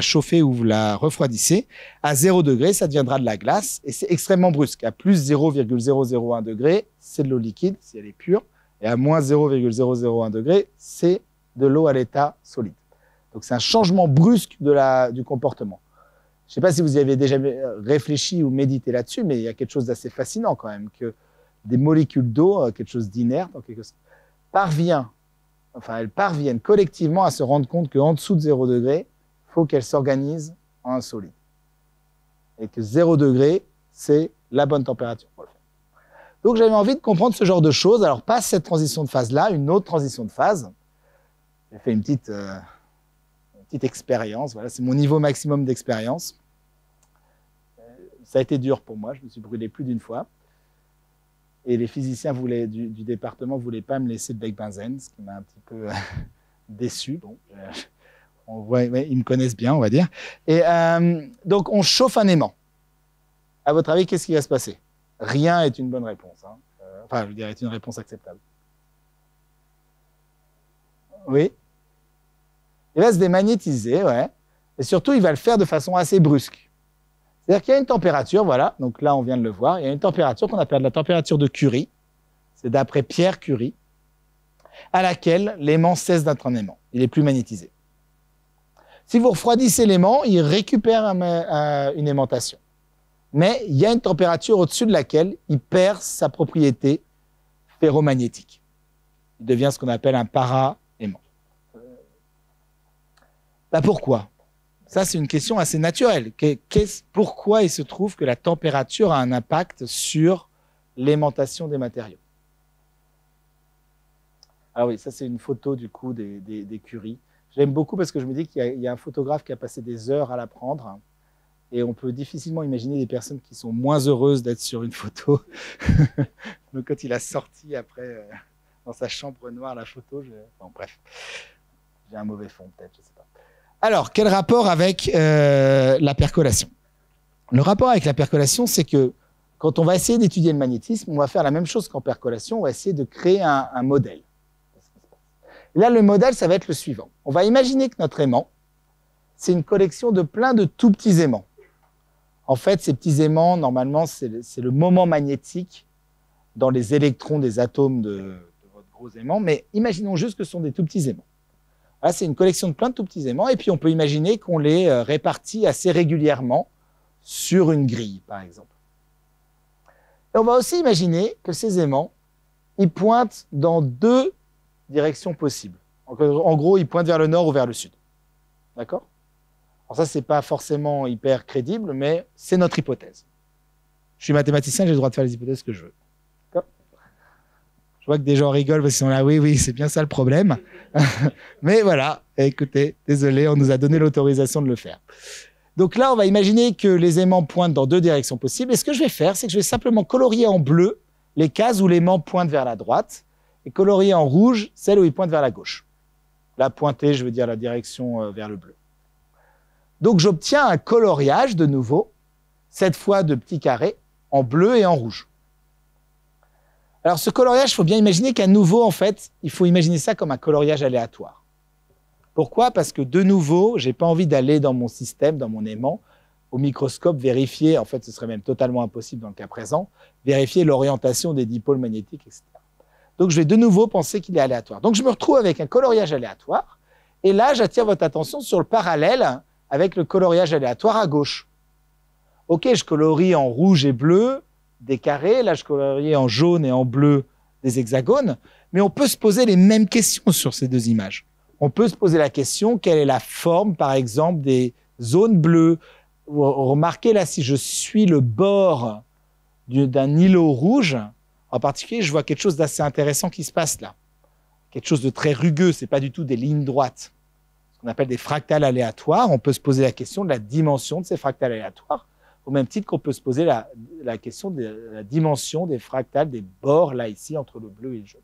chauffez ou vous la refroidissez. À 0 degré, ça deviendra de la glace et c'est extrêmement brusque. À plus 0,001 degré, c'est de l'eau liquide si elle est pure. Et à moins 0,001 degré, c'est de l'eau à l'état solide. Donc c'est un changement brusque du comportement. Je ne sais pas si vous y avez déjà réfléchi ou médité là-dessus, mais il y a quelque chose d'assez fascinant quand même, que des molécules d'eau, quelque chose d'inerte, en quelque sorte, elles parviennent collectivement à se rendre compte qu'en dessous de 0 degré, il faut qu'elles s'organisent en un solide. Et que 0 degré, c'est la bonne température pour le faire. Donc j'avais envie de comprendre ce genre de choses. Alors pas cette transition de phase-là, une autre transition de phase. J'ai fait une petite expérience, voilà, c'est mon niveau maximum d'expérience. Ça a été dur pour moi, je me suis brûlé plus d'une fois. Et les physiciens du département ne voulaient pas me laisser de bec benzène, ce qui m'a un petit peu déçu. Bon, ils me connaissent bien, on va dire. Et donc, on chauffe un aimant. À votre avis, qu'est-ce qui va se passer? Rien est une bonne réponse. Hein. Enfin, je veux dire, est une réponse acceptable. Oui. Il va se démagnétiser, ouais. Et surtout, il va le faire de façon assez brusque. C'est-à-dire qu'il y a une température, voilà, donc là on vient de le voir, il y a une température qu'on appelle la température de Curie, c'est d'après Pierre Curie, à laquelle l'aimant cesse d'être un aimant, il est plus magnétisé. Si vous refroidissez l'aimant, il récupère une aimantation. Mais il y a une température au-dessus de laquelle il perd sa propriété ferromagnétique. Il devient ce qu'on appelle un para-aimant. Pourquoi ? Ça, c'est une question assez naturelle. Pourquoi il se trouve que la température a un impact sur l'aimantation des matériaux? Alors oui, ça, c'est une photo du coup des Curie. J'aime beaucoup parce que je me dis qu'il y a un photographe qui a passé des heures à la prendre et on peut difficilement imaginer des personnes qui sont moins heureuses d'être sur une photo. Donc quand il a sorti après dans sa chambre noire la photo, bon, bref, j'ai un mauvais fond peut-être, je ne sais pas. Alors, quel rapport avec la percolation? Le rapport avec la percolation, c'est que quand on va essayer d'étudier le magnétisme, on va faire la même chose qu'en percolation, on va essayer de créer un modèle. Et là, le modèle, ça va être le suivant. On va imaginer que notre aimant, c'est une collection de plein de tout petits aimants. En fait, ces petits aimants, normalement, c'est le moment magnétique dans les électrons des atomes de votre gros aimant, mais imaginons juste que ce sont des tout petits aimants. Là, c'est une collection de plein de tout petits aimants, et puis on peut imaginer qu'on les répartit assez régulièrement sur une grille, par exemple. Et on va aussi imaginer que ces aimants, ils pointent dans deux directions possibles. En gros, ils pointent vers le nord ou vers le sud. D'accord? Alors ça, c'est pas forcément hyper crédible, mais c'est notre hypothèse. Je suis mathématicien, j'ai le droit de faire les hypothèses que je veux. D'accord? Je vois que des gens rigolent parce qu'ils sont là, oui, c'est bien ça le problème. Mais voilà, écoutez, désolé, on nous a donné l'autorisation de le faire. Donc là, on va imaginer que les aimants pointent dans deux directions possibles. Et ce que je vais faire, c'est que je vais simplement colorier en bleu les cases où l'aimant pointe vers la droite et colorier en rouge celles où il pointe vers la gauche. Là, pointer, je veux dire la direction vers le bleu. Donc, j'obtiens un coloriage de nouveau, cette fois de petits carrés, en bleu et en rouge. Alors, ce coloriage, il faut bien imaginer qu'à nouveau, en fait, il faut imaginer ça comme un coloriage aléatoire. Pourquoi? Parce que de nouveau, je n'ai pas envie d'aller dans mon système, dans mon aimant, au microscope, vérifier, en fait, ce serait même totalement impossible dans le cas présent, vérifier l'orientation des dipôles magnétiques, etc. Donc, je vais de nouveau penser qu'il est aléatoire. Donc, je me retrouve avec un coloriage aléatoire. Et là, j'attire votre attention sur le parallèle avec le coloriage aléatoire à gauche. OK, je colorie en rouge et bleu des carrés. Là, je colorie en jaune et en bleu des hexagones. Mais on peut se poser les mêmes questions sur ces deux images. On peut se poser la question, quelle est la forme, par exemple, des zones bleues? Remarquez là, si je suis le bord d'un îlot rouge, en particulier, je vois quelque chose d'assez intéressant qui se passe là. Quelque chose de très rugueux, ce n'est pas du tout des lignes droites. Ce qu'on appelle des fractales aléatoires. On peut se poser la question de la dimension de ces fractales aléatoires, au même titre qu'on peut se poser la question de la dimension des fractales, des bords là, ici, entre le bleu et le jaune.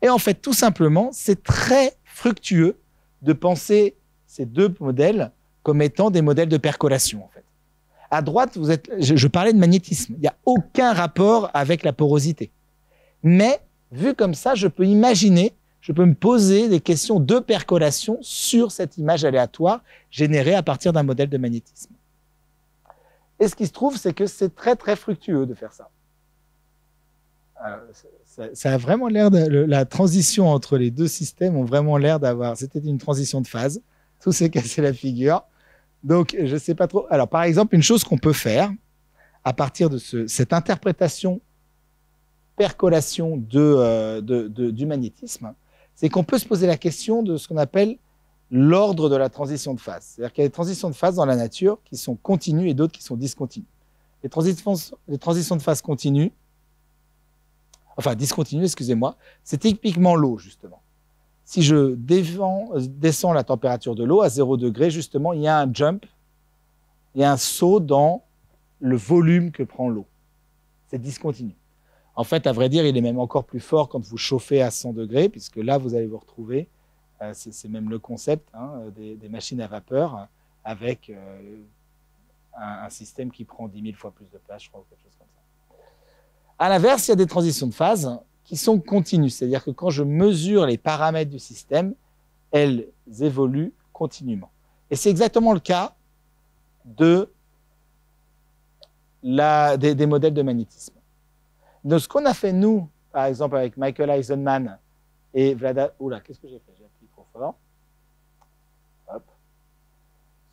Et en fait, tout simplement, c'est très fructueux de penser ces deux modèles comme étant des modèles de percolation, en fait. À droite, je parlais de magnétisme. Il n'y a aucun rapport avec la porosité. Mais, vu comme ça, je peux imaginer, je peux me poser des questions de percolation sur cette image aléatoire générée à partir d'un modèle de magnétisme. Et ce qui se trouve, c'est que c'est très, très fructueux de faire ça. Ça a vraiment l'air la transition entre les deux systèmes ont vraiment l'air d'avoir... C'était une transition de phase. Tout s'est cassé la figure. Donc, je ne sais pas trop. Alors, par exemple, une chose qu'on peut faire à partir de cette interprétation percolation du magnétisme, c'est qu'on peut se poser la question de ce qu'on appelle l'ordre de la transition de phase. C'est-à-dire qu'il y a des transitions de phase dans la nature qui sont continues et d'autres qui sont discontinues. Les transitions de phase continues, enfin discontinues, excusez-moi, c'est typiquement l'eau, justement. Si je descends la température de l'eau à 0 degré, justement, il y a un jump, il y a un saut dans le volume que prend l'eau. C'est discontinu. En fait, à vrai dire, il est même encore plus fort quand vous chauffez à 100 degrés, puisque là, vous allez vous retrouver, c'est même le concept, des machines à vapeur avec un système qui prend 10 000 fois plus de place, je crois, ou quelque chose comme ça. À l'inverse, il y a des transitions de phase qui sont continues, c'est-à-dire que quand je mesure les paramètres du système, elles évoluent continuellement. Et c'est exactement le cas des modèles de magnétisme. Donc, ce qu'on a fait, nous, par exemple, avec Michael Eisenman et Vlada... Oula, qu'est-ce que j'ai fait? J'ai appuyé trop fort. Hop.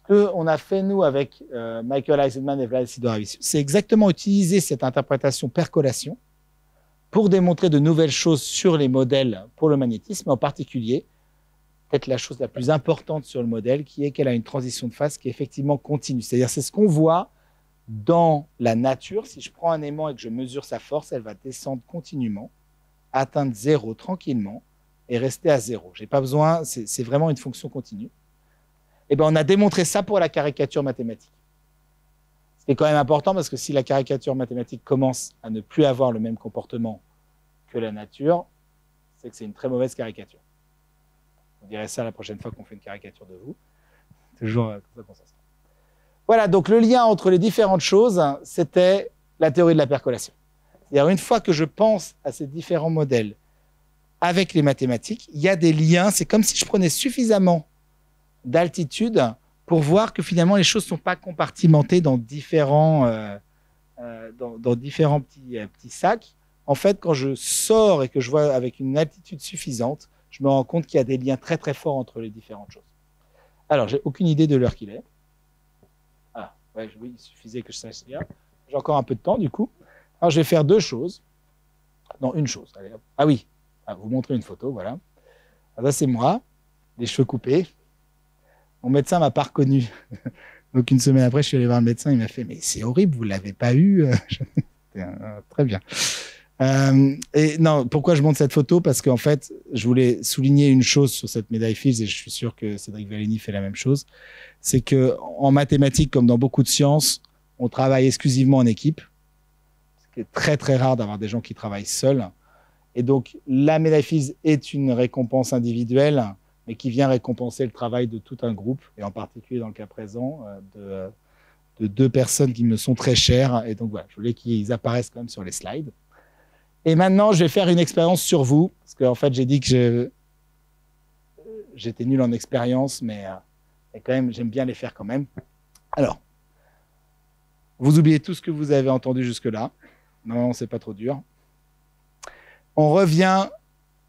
Ce qu'on a fait, nous, avec Michael Eisenman et Vlada Sidoravicius, c'est exactement utiliser cette interprétation percolation pour démontrer de nouvelles choses sur les modèles pour le magnétisme, en particulier, peut-être la chose la plus importante sur le modèle, qui est qu'elle a une transition de phase qui est effectivement continue. C'est-à-dire, c'est ce qu'on voit dans la nature. Si je prends un aimant et que je mesure sa force, elle va descendre continuellement, atteindre 0 tranquillement et rester à 0. J'ai pas besoin, c'est vraiment une fonction continue. Et ben, on a démontré ça pour la caricature mathématique. C'est quand même important parce que si la caricature mathématique commence à ne plus avoir le même comportement que la nature, c'est que c'est une très mauvaise caricature. On dirait ça la prochaine fois qu'on fait une caricature de vous. Toujours comme ça qu'on s'en sort. Voilà, donc le lien entre les différentes choses, c'était la théorie de la percolation. C'est-à-dire, une fois que je pense à ces différents modèles avec les mathématiques, il y a des liens. C'est comme si je prenais suffisamment d'altitude pour voir que finalement les choses ne sont pas compartimentées dans différents petits sacs. En fait, quand je sors et que je vois avec une altitude suffisante, je me rends compte qu'il y a des liens très très forts entre les différentes choses. Alors, j'ai aucune idée de l'heure qu'il est. Ah, Ouais, oui, il suffisait que je sache lire. J'ai encore un peu de temps, du coup. Alors, je vais faire deux choses. Non, une chose. Allez, hop. Ah oui, vous montrer une photo, voilà. Là, c'est moi, les cheveux coupés. Mon médecin m'a pas reconnu. Donc, une semaine après, je suis allé voir le médecin. Il m'a fait « Mais c'est horrible, vous l'avez pas eu ?» Très bien. Et non, pourquoi je montre cette photo? Parce qu'en fait, je voulais souligner une chose sur cette médaille Fields, et je suis sûr que Cédric Vallini fait la même chose. C'est que en mathématiques, comme dans beaucoup de sciences, on travaille exclusivement en équipe. C'est très très rare d'avoir des gens qui travaillent seuls. Et donc, la médaille Fields est une récompense individuelle, mais qui vient récompenser le travail de tout un groupe, et en particulier dans le cas présent de deux personnes qui me sont très chères. Et donc voilà, je voulais qu'ils apparaissent quand même sur les slides. Et maintenant, je vais faire une expérience sur vous, parce qu'en fait, j'ai dit que j'étais nul en expérience, mais quand même, j'aime bien les faire quand même. Alors, vous oubliez tout ce que vous avez entendu jusque-là. Non, c'est pas trop dur. On revient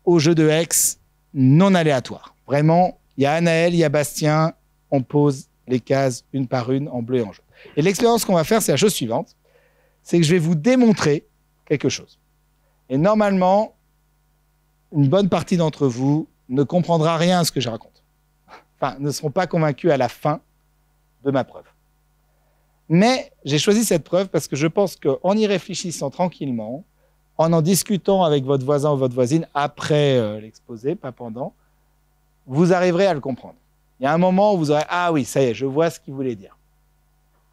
au jeu de Hex non aléatoire. Vraiment, il y a Anaël, il y a Bastien, on pose les cases une par une en bleu et en jaune. Et l'expérience qu'on va faire, c'est la chose suivante, c'est que je vais vous démontrer quelque chose. Et normalement, une bonne partie d'entre vous ne comprendra rien à ce que je raconte. Enfin, ne seront pas convaincus à la fin de ma preuve. Mais j'ai choisi cette preuve parce que je pense qu'en y réfléchissant tranquillement, en discutant avec votre voisin ou votre voisine après l'exposé, pas pendant, vous arriverez à le comprendre. Il y a un moment où vous aurez « Ah oui, ça y est, je vois ce qu'il voulait dire.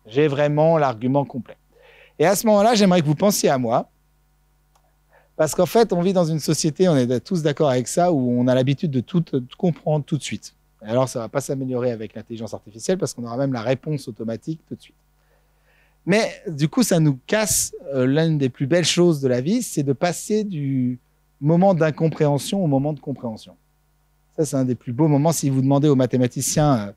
J'ai vraiment l'argument complet. » Et à ce moment-là, j'aimerais que vous pensiez à moi, parce qu'en fait, on vit dans une société, on est tous d'accord avec ça, où on a l'habitude de tout comprendre tout de suite. Et alors, ça ne va pas s'améliorer avec l'intelligence artificielle, parce qu'on aura même la réponse automatique tout de suite. Mais du coup, ça nous casse l'une des plus belles choses de la vie, c'est de passer du moment d'incompréhension au moment de compréhension. Ça, c'est un des plus beaux moments. Si vous demandez aux mathématiciens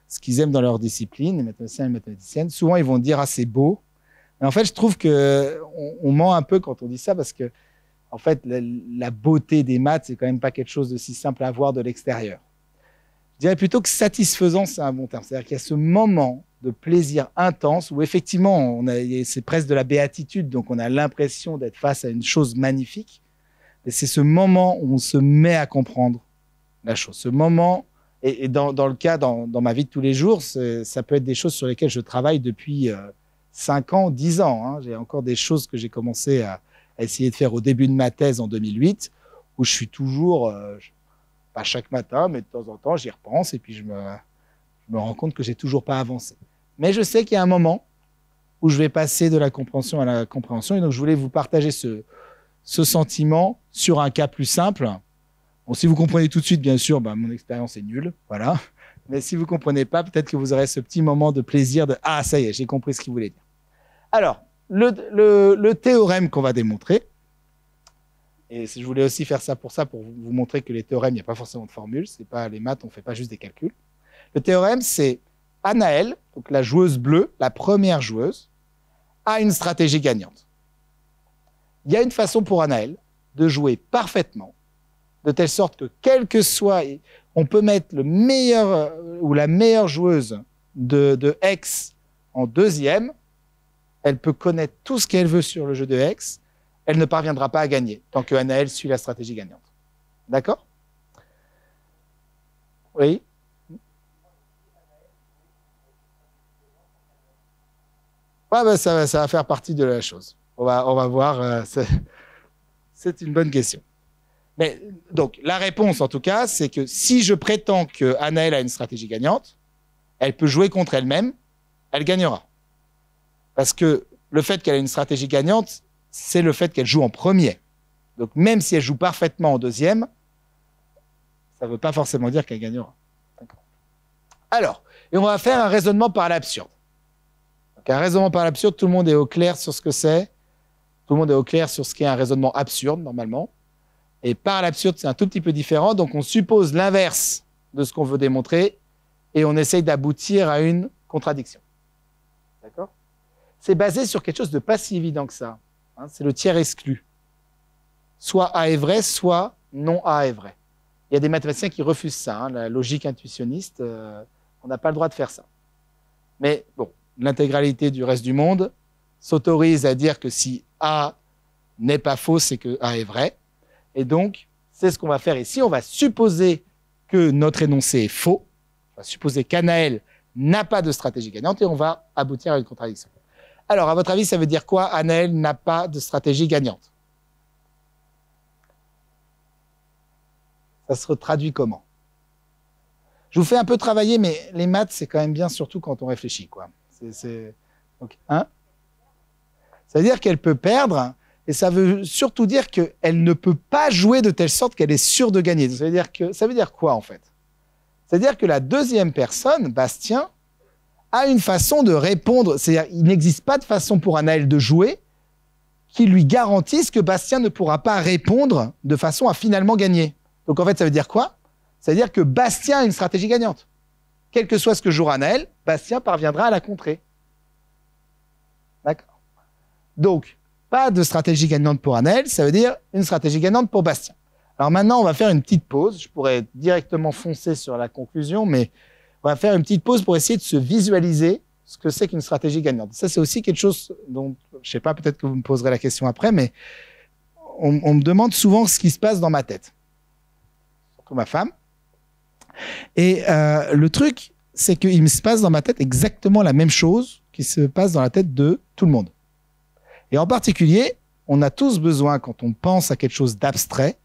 ce qu'ils aiment dans leur discipline, les mathématiciens et les mathématiciennes, souvent, ils vont dire « Ah, c'est beau ». Mais en fait, je trouve qu'on ment un peu quand on dit ça, parce que en fait, la beauté des maths, c'est quand même pas quelque chose de si simple à voir de l'extérieur. Je dirais plutôt que satisfaisant, c'est un bon terme. C'est-à-dire qu'il y a ce moment de plaisir intense où effectivement, c'est presque de la béatitude, donc on a l'impression d'être face à une chose magnifique. Et c'est ce moment où on se met à comprendre la chose. Ce moment, et dans le cas, dans ma vie de tous les jours, ça peut être des choses sur lesquelles je travaille depuis 5 ans, 10 ans. Hein. J'ai encore des choses que j'ai commencé à essayer de faire au début de ma thèse en 2008, où je suis toujours, pas chaque matin, mais de temps en temps, j'y repense et puis je me rends compte que j'ai toujours pas avancé. Mais je sais qu'il y a un moment où je vais passer de la compréhension à la compréhension, et donc je voulais vous partager ce sentiment sur un cas plus simple. Bon, si vous comprenez tout de suite, bien sûr, mon expérience est nulle, voilà. Mais si vous comprenez pas, peut-être que vous aurez ce petit moment de plaisir de « Ah, ça y est, j'ai compris ce qu'il voulait dire ». Alors, le théorème qu'on va démontrer, et je voulais aussi faire ça pour vous montrer que les théorèmes, il n'y a pas forcément de formule, c'est pas les maths, on ne fait pas juste des calculs. Le théorème, c'est Anaël, donc la joueuse bleue, la première joueuse, a une stratégie gagnante. Il y a une façon pour Anaël de jouer parfaitement, de telle sorte que quel que soit, on peut mettre le meilleur ou la meilleure joueuse de Hex en deuxième, elle peut connaître tout ce qu'elle veut sur le jeu de Hex, elle ne parviendra pas à gagner tant que Anaël suit la stratégie gagnante. D'accord? Oui? Ouais, ça va faire partie de la chose. On va voir. C'est une bonne question. Mais donc, la réponse, en tout cas, c'est que si je prétends que Anaël a une stratégie gagnante, elle peut jouer contre elle-même, elle gagnera. Parce que le fait qu'elle ait une stratégie gagnante, c'est le fait qu'elle joue en premier. Donc, même si elle joue parfaitement en deuxième, ça ne veut pas forcément dire qu'elle gagnera. Alors, et on va faire un raisonnement par l'absurde. Donc, un raisonnement par l'absurde, tout le monde est au clair sur ce que c'est. Tout le monde est au clair sur ce qu'est un raisonnement absurde, normalement. Et par l'absurde, c'est un tout petit peu différent. Donc, on suppose l'inverse de ce qu'on veut démontrer et on essaye d'aboutir à une contradiction. D'accord ? C'est basé sur quelque chose de pas si évident que ça. Hein, c'est le tiers exclu. Soit A est vrai, soit non A est vrai. Il y a des mathématiciens qui refusent ça. Hein, la logique intuitionniste, on n'a pas le droit de faire ça. Mais bon, l'intégralité du reste du monde s'autorise à dire que si A n'est pas faux, c'est que A est vrai. Et donc, c'est ce qu'on va faire ici. On va supposer que notre énoncé est faux. On va supposer qu'Anaël n'a pas de stratégie gagnante et on va aboutir à une contradiction. Alors, à votre avis, ça veut dire quoi? Anaël n'a pas de stratégie gagnante. Ça se traduit comment? Je vous fais un peu travailler, mais les maths, c'est quand même bien, surtout quand on réfléchit, quoi. Donc, hein? Ça veut dire qu'elle peut perdre, et ça veut surtout dire qu'elle ne peut pas jouer de telle sorte qu'elle est sûre de gagner. Ça veut dire quoi, en fait? Ça veut dire que la deuxième personne, Bastien, a une façon de répondre. C'est-à-dire qu'il n'existe pas de façon pour Anaël de jouer qui lui garantisse que Bastien ne pourra pas répondre de façon à finalement gagner. Donc, en fait, ça veut dire quoi? Ça veut dire que Bastien a une stratégie gagnante. Quel que soit ce que jouera Anaël, Bastien parviendra à la contrer. D'accord. Donc, pas de stratégie gagnante pour Anaël, ça veut dire une stratégie gagnante pour Bastien. Alors maintenant, on va faire une petite pause. Je pourrais directement foncer sur la conclusion, mais on va faire une petite pause pour essayer de se visualiser ce que c'est qu'une stratégie gagnante. Ça, c'est aussi quelque chose dont, je sais pas, peut-être que vous me poserez la question après, mais on me demande souvent ce qui se passe dans ma tête. Surtout ma femme. Et le truc, c'est qu'il me se passe dans ma tête exactement la même chose qui se passe dans la tête de tout le monde. Et en particulier, on a tous besoin, quand on pense à quelque chose d'abstrait,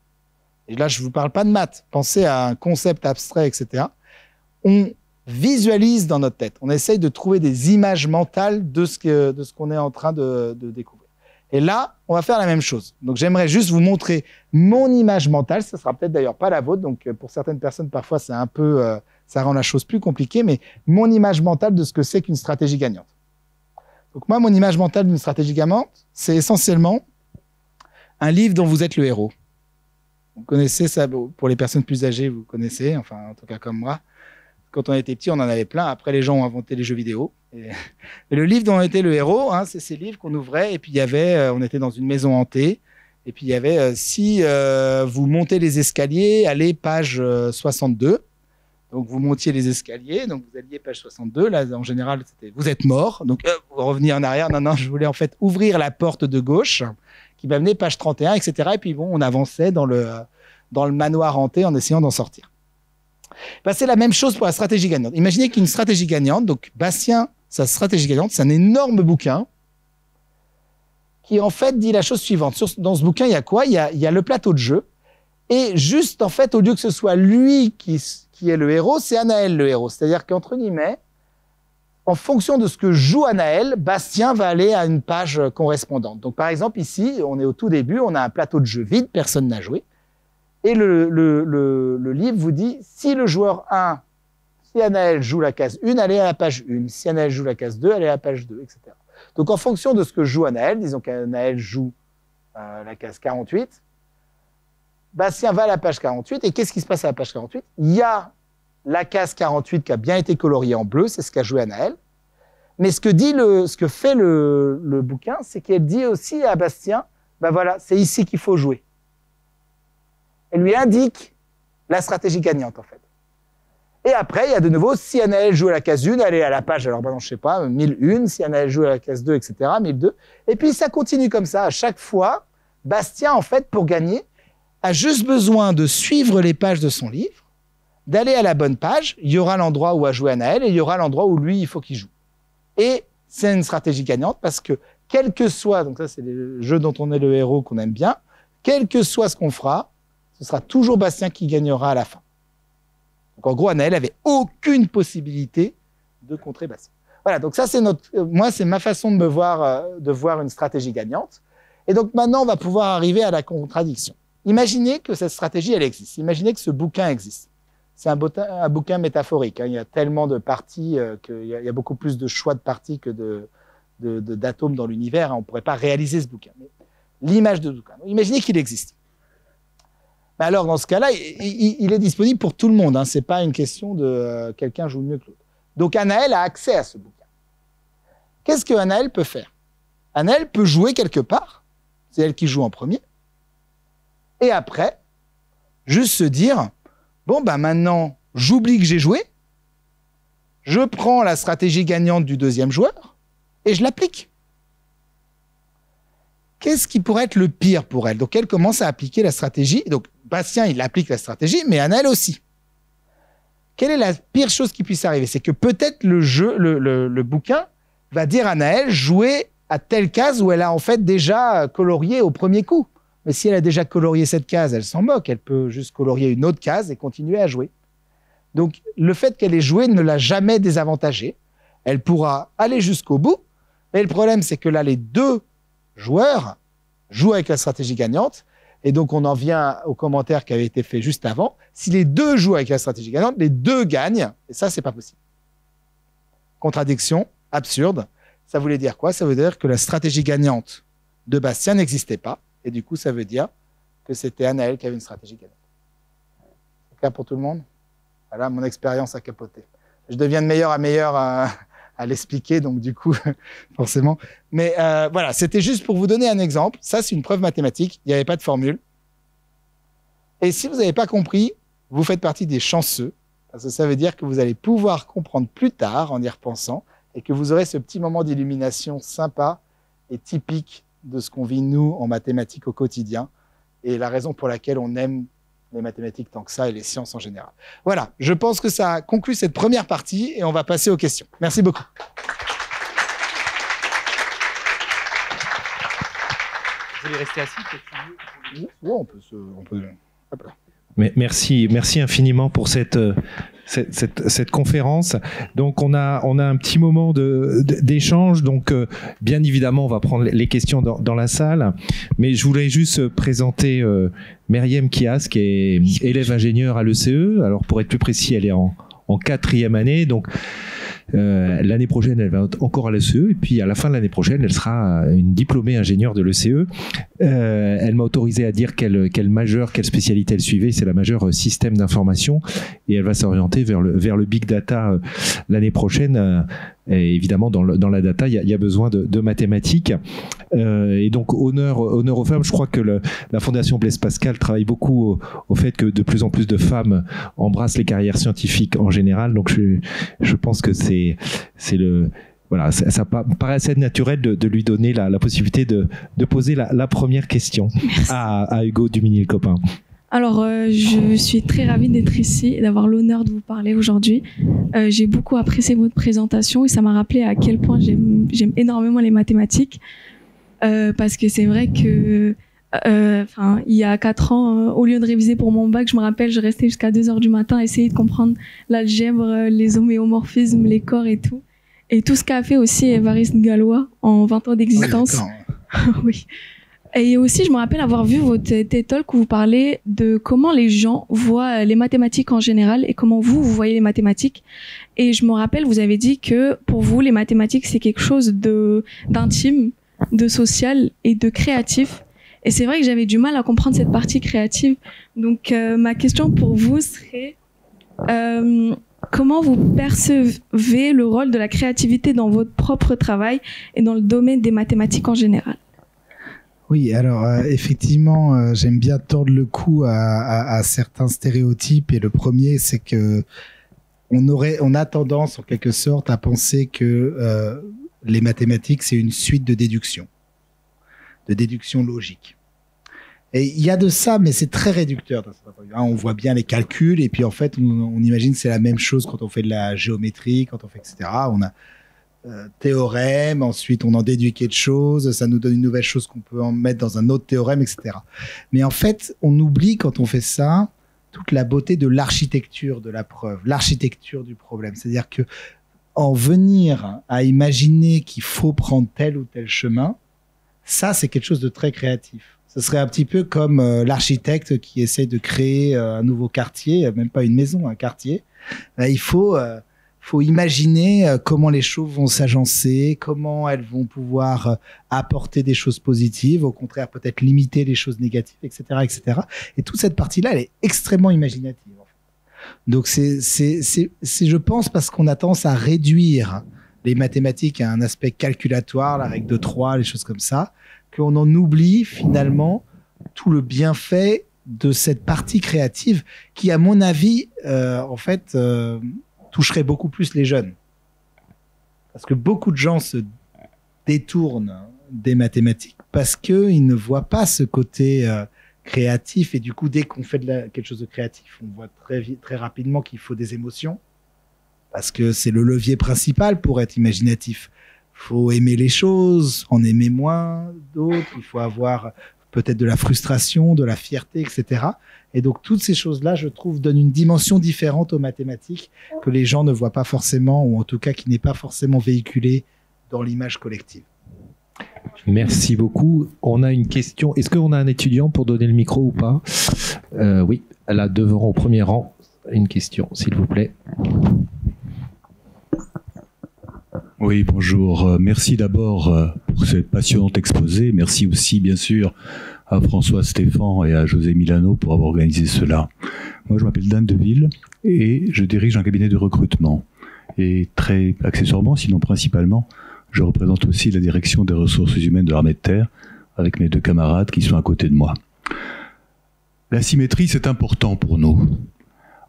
et là je ne vous parle pas de maths, pensez à un concept abstrait, etc., on visualise dans notre tête, on essaye de trouver des images mentales de ce qu'on est en train de découvrir. Et là, on va faire la même chose. Donc j'aimerais juste vous montrer mon image mentale, ça sera peut-être d'ailleurs pas la vôtre, donc pour certaines personnes, parfois c'est un peu, ça rend la chose plus compliquée, mais mon image mentale de ce que c'est qu'une stratégie gagnante. Donc moi, mon image mentale d'une stratégie gagnante, c'est essentiellement un livre dont vous êtes le héros. Vous connaissez ça, pour les personnes plus âgées, vous connaissez, enfin en tout cas comme moi. Quand on était petit, on en avait plein. Après, les gens ont inventé les jeux vidéo. Et le livre dont on était le héros, hein, c'est ces livres qu'on ouvrait. Et puis, il y avait, on était dans une maison hantée. Et puis, il y avait, si vous montez les escaliers, allez page 62. Donc, vous montiez les escaliers. Donc, vous alliez page 62. Là, en général, c'était vous êtes mort. Donc, vous revenez en arrière. Non, je voulais en fait ouvrir la porte de gauche qui m'amenait page 31, etc. Et puis, bon, on avançait dans le manoir hanté en essayant d'en sortir. Ben, c'est la même chose pour la stratégie gagnante. Imaginez qu'une stratégie gagnante, donc Bastien, sa stratégie gagnante, c'est un énorme bouquin qui en fait dit la chose suivante. Dans ce bouquin, il y a quoi? Il y a le plateau de jeu. Et juste en fait, au lieu que ce soit lui qui est le héros, c'est Anaël le héros. C'est-à-dire qu'entre guillemets, en fonction de ce que joue Anaël, Bastien va aller à une page correspondante. Donc par exemple ici, on est au tout début, on a un plateau de jeu vide, personne n'a joué. Et le livre vous dit, si le joueur 1, si Anaël joue la case 1, allez à la page 1. Si Anaël joue la case 2, allez à la page 2, etc. Donc en fonction de ce que joue Anaël, disons qu'Anaël joue la case 48, Bastien va à la page 48, et qu'est-ce qui se passe à la page 48? Il y a la case 48 qui a bien été coloriée en bleu, c'est ce qu'a joué Anaël. Mais ce que fait le bouquin, c'est qu'elle dit aussi à Bastien, ben voilà, c'est ici qu'il faut jouer. Elle lui indique la stratégie gagnante, en fait. Et après, il y a de nouveau, si Anaël joue à la case 1, elle est à la page, alors ben non, je sais pas, 1001, si Anaël joue à la case 2, etc., 1002. Et puis, ça continue comme ça. À chaque fois, Bastien, en fait, pour gagner, a juste besoin de suivre les pages de son livre, d'aller à la bonne page, il y aura l'endroit où a joué Anaël, et il y aura l'endroit où lui, il faut qu'il joue. Et c'est une stratégie gagnante, parce que, quel que soit, donc ça, c'est le jeu dont on est le héros qu'on aime bien, quel que soit ce qu'on fera, ce sera toujours Bastien qui gagnera à la fin. Donc en gros, Anaël avait aucune possibilité de contrer Bastien. Voilà, donc ça, moi, c'est ma façon de voir une stratégie gagnante. Et donc maintenant, on va pouvoir arriver à la contradiction. Imaginez que cette stratégie, elle existe. Imaginez que ce bouquin existe. C'est un bouquin métaphorique. Hein. Il y a tellement de parties qu'il y a beaucoup plus de choix de parties que d'atomes dans l'univers. Hein. On ne pourrait pas réaliser ce bouquin. Mais l'image de bouquin. Imaginez qu'il existe. Alors, dans ce cas-là, il est disponible pour tout le monde. Hein. Ce n'est pas une question de quelqu'un joue mieux que l'autre. Donc, Anaël a accès à ce bouquin. Qu'est-ce que Anaël peut faire? Anaël peut jouer quelque part. C'est elle qui joue en premier. Et après, juste se dire, bon, ben maintenant, j'oublie que j'ai joué. Je prends la stratégie gagnante du deuxième joueur et je l'applique. Qu'est-ce qui pourrait être le pire pour elle? Donc, elle commence à appliquer la stratégie. Donc, Bastien, il applique la stratégie, mais Anaël aussi. Quelle est la pire chose qui puisse arriver? C'est que peut-être le bouquin va dire à Anaël, jouer à telle case où elle a en fait déjà colorié au premier coup. Mais si elle a déjà colorié cette case, elle s'en moque. Elle peut juste colorier une autre case et continuer à jouer. Donc, le fait qu'elle ait joué ne l'a jamais désavantagée. Elle pourra aller jusqu'au bout. Mais le problème, c'est que là, les deux joueurs jouent avec la stratégie gagnante. Et donc, on en vient au commentaire qui avait été fait juste avant. Si les deux jouent avec la stratégie gagnante, les deux gagnent. Et ça, c'est pas possible. Contradiction, absurde. Ça voulait dire quoi? Ça veut dire que la stratégie gagnante de Bastien n'existait pas. Et du coup, ça veut dire que c'était Anaël qui avait une stratégie gagnante. C'est clair pour tout le monde? Voilà, mon expérience a capoté. Je deviens de meilleur à meilleur à l'expliquer, donc du coup, forcément. Mais voilà, c'était juste pour vous donner un exemple. Ça, c'est une preuve mathématique. Il n'y avait pas de formule. Et si vous n'avez pas compris, vous faites partie des chanceux, parce que ça veut dire que vous allez pouvoir comprendre plus tard en y repensant, et que vous aurez ce petit moment d'illumination sympa et typique de ce qu'on vit, nous, en mathématiques au quotidien, et la raison pour laquelle on aime les mathématiques tant que ça et les sciences en général. Voilà, je pense que ça conclut cette première partie, et on va passer aux questions. Merci beaucoup. Vous voulez rester assis? Ouais, on peut hop là. Mais merci infiniment pour cette conférence. Donc on a un petit moment d'échange. Donc bien évidemment on va prendre les questions dans la salle. Mais je voulais juste présenter Myriam Kias, qui est élève ingénieure à l'ECE. Alors pour être plus précis, elle est en 4e année. Donc l'année prochaine, elle va encore à l'ECE, et puis à la fin de l'année prochaine, elle sera une diplômée ingénieure de l'ECE. Elle m'a autorisé à dire quelle spécialité elle suivait. C'est la majeure système d'information, et elle va s'orienter vers le big data l'année prochaine. Et évidemment, dans la data, il y a besoin de mathématiques. Et donc, honneur aux femmes. Je crois que la Fondation Blaise Pascal travaille beaucoup au fait que de plus en plus de femmes embrassent les carrières scientifiques en général. Donc, je pense que c'est voilà, ça paraît assez naturel de lui donner la possibilité de poser la première question à Hugo Dumigny-le-Copain. Alors, je suis très ravie d'être ici et d'avoir l'honneur de vous parler aujourd'hui. J'ai beaucoup apprécié votre présentation et ça m'a rappelé à quel point j'aime énormément les mathématiques. Parce que c'est vrai que il y a 4 ans, au lieu de réviser pour mon bac, je me rappelle, je restais jusqu'à 2h du matin à essayer de comprendre l'algèbre, les homéomorphismes, les corps et tout. Et tout ce qu'a fait aussi Évariste Galois en 20 ans d'existence. Oui. Et aussi, je me rappelle avoir vu votre TED Talk où vous parlez de comment les gens voient les mathématiques en général et comment vous voyez les mathématiques. Et je me rappelle, vous avez dit que pour vous, les mathématiques, c'est quelque chose d'intime, de social et de créatif. Et c'est vrai que j'avais du mal à comprendre cette partie créative. Donc, ma question pour vous serait comment vous percevez le rôle de la créativité dans votre propre travail et dans le domaine des mathématiques en général? Oui, alors effectivement, j'aime bien tordre le cou à certains stéréotypes. Et le premier, c'est que on a tendance, en quelque sorte, à penser que les mathématiques, c'est une suite de déduction logique. Et il y a de ça, mais c'est très réducteur. On voit bien les calculs, et puis en fait, on imagine que c'est la même chose quand on fait de la géométrie, quand on fait etc. On a théorème, ensuite on en déduit quelque chose, ça nous donne une nouvelle chose qu'on peut en mettre dans un autre théorème, etc. Mais en fait, on oublie quand on fait ça toute la beauté de l'architecture de la preuve, l'architecture du problème. C'est-à-dire que en venir à imaginer qu'il faut prendre tel ou tel chemin, ça c'est quelque chose de très créatif. Ce serait un petit peu comme l'architecte qui essaie de créer un nouveau quartier, même pas une maison, un quartier. Il faut imaginer comment les choses vont s'agencer, comment elles vont pouvoir apporter des choses positives, au contraire peut-être limiter les choses négatives, etc., etc. Et toute cette partie-là, elle est extrêmement imaginative. En fait. Donc c'est, je pense, parce qu'on a tendance à réduire les mathématiques à un aspect calculatoire, la règle de 3, les choses comme ça, qu'on en oublie finalement tout le bienfait de cette partie créative qui, à mon avis, en fait, toucherait beaucoup plus les jeunes. Parce que beaucoup de gens se détournent des mathématiques parce qu'ils ne voient pas ce côté créatif. Et du coup, dès qu'on fait quelque chose de créatif, on voit très rapidement qu'il faut des émotions. Parce que c'est le levier principal pour être imaginatif. Il faut aimer les choses, en aimer moins d'autres. Il faut avoir peut-être de la frustration, de la fierté, etc. Et donc, toutes ces choses-là, je trouve, donnent une dimension différente aux mathématiques que les gens ne voient pas forcément, ou en tout cas qui n'est pas forcément véhiculée dans l'image collective. Merci beaucoup. On a une question. Est-ce qu'on a un étudiant pour donner le micro ou pas? Oui, là, devant au premier rang, une question, s'il vous plaît. Oui, bonjour. Merci d'abord pour cette passionnante exposé. Merci aussi, bien sûr, à François Stéphan et à José Milano pour avoir organisé cela. Moi, je m'appelle Dan Deville et je dirige un cabinet de recrutement. Et très accessoirement, sinon principalement, je représente aussi la direction des ressources humaines de l'armée de terre avec mes 2 camarades qui sont à côté de moi. La symétrie, c'est important pour nous.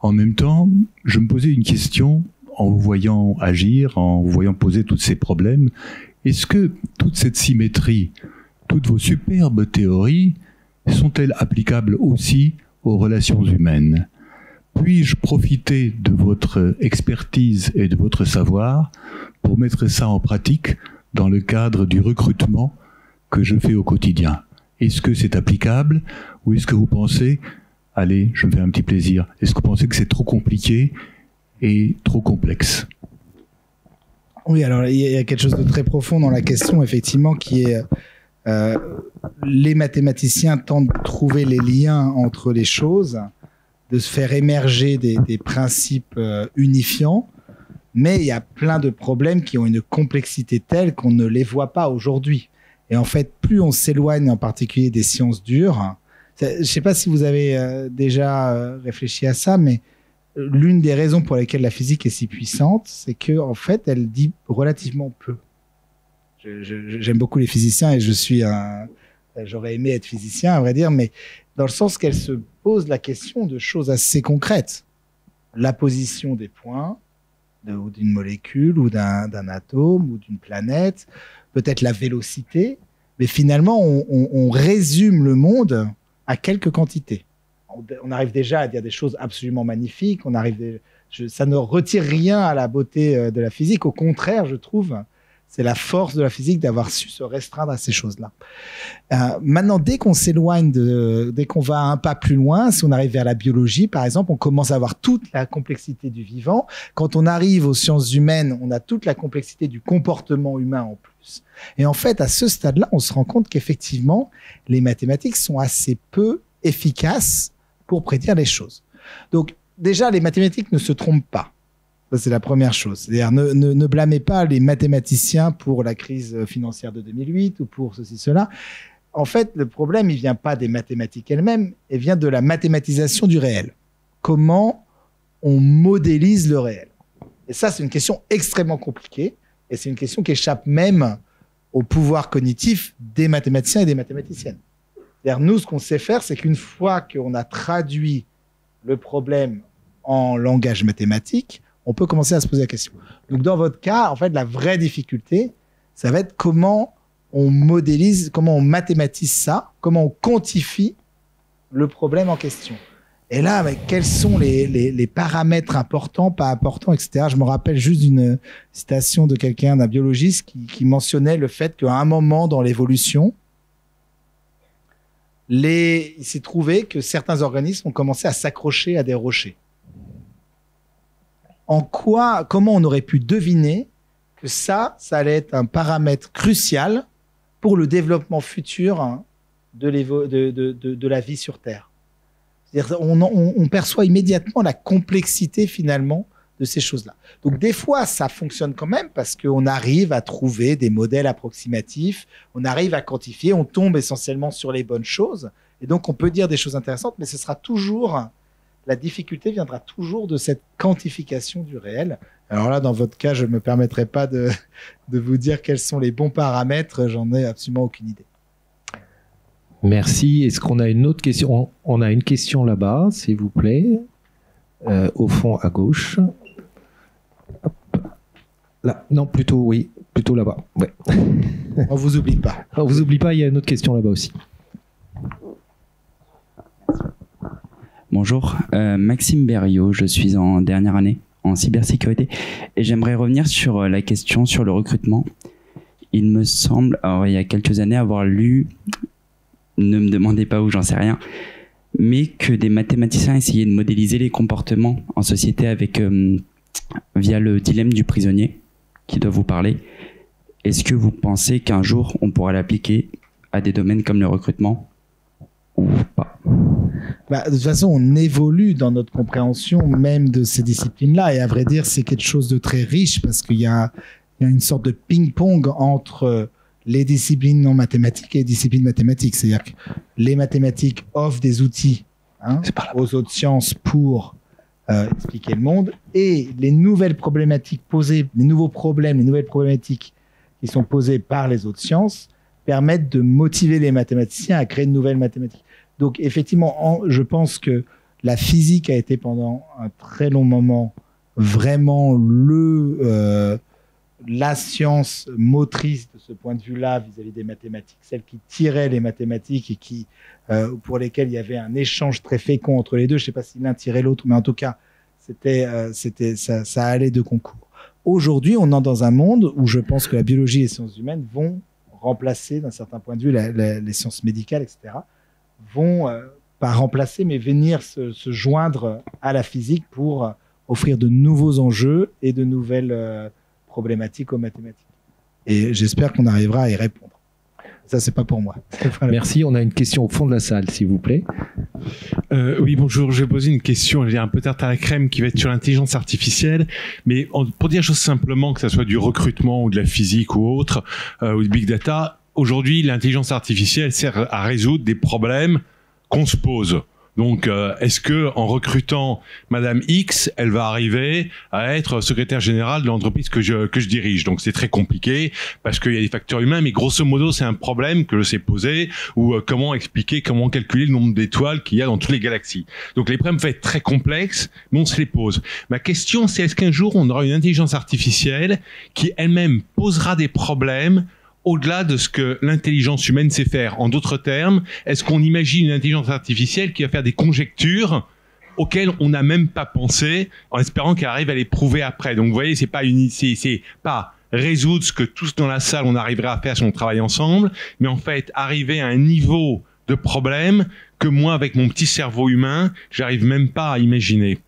En même temps, je me posais une question en vous voyant agir, en vous voyant poser tous ces problèmes. Est-ce que toute cette symétrie, toutes vos superbes théories, sont-elles applicables aussi aux relations humaines? Puis-je profiter de votre expertise et de votre savoir pour mettre ça en pratique dans le cadre du recrutement que je fais au quotidien? Est-ce que c'est applicable ou est-ce que vous pensez, allez, je me fais un petit plaisir, est-ce que vous pensez que c'est trop compliqué et trop complexe? Oui, alors il y a quelque chose de très profond dans la question, effectivement, qui est les mathématiciens tentent de trouver les liens entre les choses, de se faire émerger des principes unifiants, mais il y a plein de problèmes qui ont une complexité telle qu'on ne les voit pas aujourd'hui. Et en fait, plus on s'éloigne en particulier des sciences dures, je ne sais pas si vous avez déjà réfléchi à ça, mais l'une des raisons pour lesquelles la physique est si puissante, c'est que en fait, elle dit relativement peu. J'aime beaucoup les physiciens et j'aurais aimé être physicien, à vrai dire, mais dans le sens qu'elle se pose la question de choses assez concrètes. La position des points d'une molécule ou d'un atome ou d'une planète, peut-être la vélocité, mais finalement, on résume le monde à quelques quantités. On arrive déjà à dire des choses absolument magnifiques. Ça ne retire rien à la beauté de la physique. Au contraire, je trouve, c'est la force de la physique d'avoir su se restreindre à ces choses-là. Maintenant, dès qu'on s'éloigne, dès qu'on va un pas plus loin, si on arrive vers la biologie, par exemple, on commence à avoir toute la complexité du vivant. Quand on arrive aux sciences humaines, on a toute la complexité du comportement humain en plus. Et en fait, à ce stade-là, on se rend compte qu'effectivement, les mathématiques sont assez peu efficaces pour prédire les choses. Donc, déjà, les mathématiques ne se trompent pas. Ça, c'est la première chose. C'est-à-dire, ne blâmez pas les mathématiciens pour la crise financière de 2008 ou pour ceci, cela. En fait, le problème, il vient pas des mathématiques elles-mêmes, il vient de la mathématisation du réel. Comment on modélise le réel? Et ça, c'est une question extrêmement compliquée, et c'est une question qui échappe même au pouvoir cognitif des mathématiciens et des mathématiciennes. C'est-à-dire, nous, ce qu'on sait faire, c'est qu'une fois qu'on a traduit le problème en langage mathématique, on peut commencer à se poser la question. Donc, dans votre cas, en fait, la vraie difficulté, ça va être comment on modélise, comment on mathématise ça, comment on quantifie le problème en question. Et là, quels sont les paramètres importants, pas importants, etc. Je me rappelle juste d'une citation de quelqu'un, d'un biologiste, qui mentionnait le fait qu'à un moment dans l'évolution, il s'est trouvé que certains organismes ont commencé à s'accrocher à des rochers. Comment on aurait pu deviner que ça allait être un paramètre crucial pour le développement futur de la vie sur Terre? C'est-à-dire, on perçoit immédiatement la complexité finalement de ces choses-là. Donc des fois, ça fonctionne quand même parce qu'on arrive à trouver des modèles approximatifs, on arrive à quantifier, on tombe essentiellement sur les bonnes choses, et donc on peut dire des choses intéressantes, mais ce sera toujours, la difficulté viendra toujours de cette quantification du réel. Alors là, dans votre cas, je ne me permettrai pas de vous dire quels sont les bons paramètres, j'en ai absolument aucune idée. Merci. Est-ce qu'on a une autre question? On a une question là-bas, s'il vous plaît, au fond à gauche. Là, non, plutôt, oui, plutôt là-bas. Ouais. On vous oublie pas. On vous oublie pas, il y a une autre question là-bas aussi. Bonjour, Maxime Berriot, je suis en dernière année en cybersécurité et j'aimerais revenir sur la question sur le recrutement. Il me semble, alors il y a quelques années, avoir lu, ne me demandez pas où, j'en sais rien, mais que des mathématiciens essayaient de modéliser les comportements en société avec, via le dilemme du prisonnier, qui doit vous parler. Est-ce que vous pensez qu'un jour on pourra l'appliquer à des domaines comme le recrutement ou pas? De toute façon, on évolue dans notre compréhension même de ces disciplines-là. Et à vrai dire, c'est quelque chose de très riche parce qu'il y a une sorte de ping-pong entre les disciplines non mathématiques et les disciplines mathématiques. C'est-à-dire que les mathématiques offrent des outils aux autres sciences pour expliquer le monde. Et les nouvelles problématiques posées, les nouveaux problèmes, les nouvelles problématiques qui sont posées par les autres sciences permettent de motiver les mathématiciens à créer de nouvelles mathématiques. Donc, effectivement, je pense que la physique a été pendant un très long moment vraiment la science motrice de ce point de vue-là vis-à-vis des mathématiques, celle qui tirait les mathématiques et qui, pour lesquelles il y avait un échange très fécond entre les deux. Je ne sais pas si l'un tirait l'autre, mais en tout cas, ça allait de concours. Aujourd'hui, on est dans un monde où je pense que la biologie et les sciences humaines vont remplacer, d'un certain point de vue, les sciences médicales, etc., vont pas remplacer, mais venir se joindre à la physique pour offrir de nouveaux enjeux et de nouvelles problématiques aux mathématiques. Et j'espère qu'on arrivera à y répondre. Ça, c'est pas pour moi. Merci. On a une question au fond de la salle, s'il vous plaît. Oui, bonjour. Je vais poser une question. Elle est un peu tarte à la crème qui va être sur l'intelligence artificielle. Mais pour dire chose simplement, que ce soit du recrutement ou de la physique ou autre, ou du big data, aujourd'hui, l'intelligence artificielle sert à résoudre des problèmes qu'on se pose. Donc, est-ce que en recrutant Madame X, elle va arriver à être secrétaire générale de l'entreprise que je dirige? Donc, c'est très compliqué parce qu'il y a des facteurs humains, mais grosso modo, c'est un problème que je sais poser ou comment expliquer, comment calculer le nombre d'étoiles qu'il y a dans toutes les galaxies. Donc, les problèmes vont être très complexes, mais on se les pose. Ma question, c'est est-ce qu'un jour, on aura une intelligence artificielle qui elle-même posera des problèmes au-delà de ce que l'intelligence humaine sait faire? En d'autres termes, est-ce qu'on imagine une intelligence artificielle qui va faire des conjectures auxquelles on n'a même pas pensé, en espérant qu'elle arrive à les prouver après? Donc vous voyez, c'est pas résoudre ce que tous dans la salle on arriverait à faire si on travaille ensemble, mais en fait arriver à un niveau de problème que moi, avec mon petit cerveau humain, j'arrive même pas à imaginer.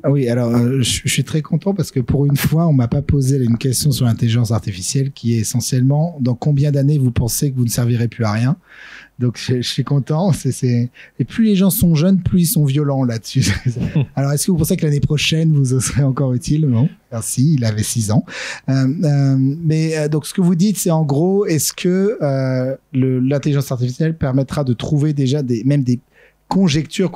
Oui, alors je suis très content parce que pour une fois, on m'a pas posé une question sur l'intelligence artificielle qui est essentiellement dans combien d'années vous pensez que vous ne servirez plus à rien. Donc je suis content. Et plus les gens sont jeunes, plus ils sont violents là-dessus. Alors est-ce que vous pensez que l'année prochaine vous serez encore utile? Non, merci. Il avait 6 ans. Donc ce que vous dites, c'est en gros, est-ce que l'intelligence artificielle permettra de trouver déjà même des conjectures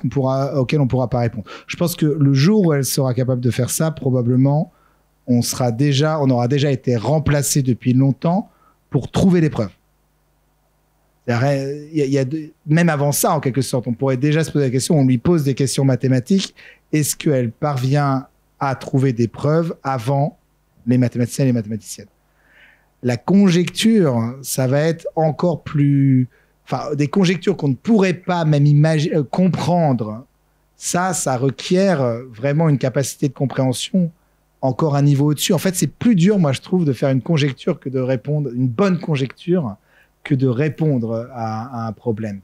auxquelles on pourra pas répondre? Je pense que le jour où elle sera capable de faire ça, probablement, on aura déjà été remplacé depuis longtemps pour trouver des preuves. Même avant ça, en quelque sorte, on pourrait déjà se poser la question, on lui pose des questions mathématiques, est-ce qu'elle parvient à trouver des preuves avant les mathématiciens et les mathématiciennes? La conjecture, ça va être encore plus... Enfin, des conjectures qu'on ne pourrait pas même comprendre, ça requiert vraiment une capacité de compréhension encore un niveau au-dessus. En fait, c'est plus dur, moi, je trouve, de faire une conjecture que de répondre, une bonne conjecture, que de répondre à un problème.